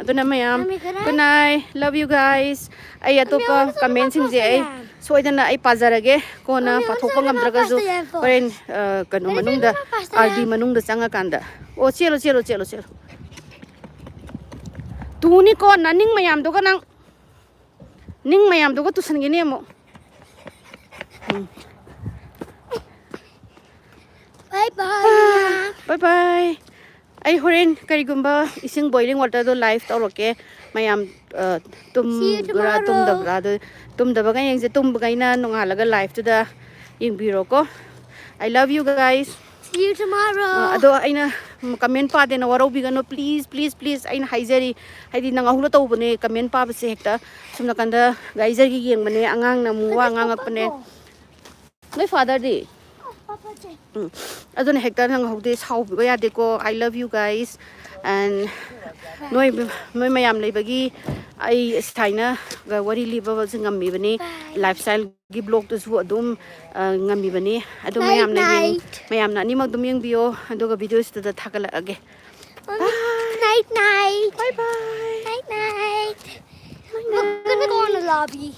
aduna mayam good night love you guys ai atopa comment sing je ai soidana ai pajarage kona pathokpa ngamdraga ju koren kanu manungda RD manungda changa kanda o chelo chelo chelo chelo tuni ko naning mayam do kanang ning mayam do ko tusan gini mo Bye bye. bye bye ai horen karigumba ising boiling water do live tawroke mayam tum gra tum da gra tum da baga yang je tum baga ina nonga laga live to da ying biro ko I love you guys See you tomorrow. ado aina comment pa de na waro bigano please please please aina haijari haidi nanga hulo taw bane comment pa ba se hekta sumna kanda Geyser gi yeng bane angang na muwa angang apne my father di adon hekta nang haude sau bi ya de ko I love you guys and noi mayam leibagi ai staina ga wari liba ba ngam mi bani lifestyle gi blog to su adum ngam mi bani adum mayam na yeng mayam na ni mak dum yeng bio aduga videos to da thakala age Night night. bye bye Night night. We're gonna go in the lobby.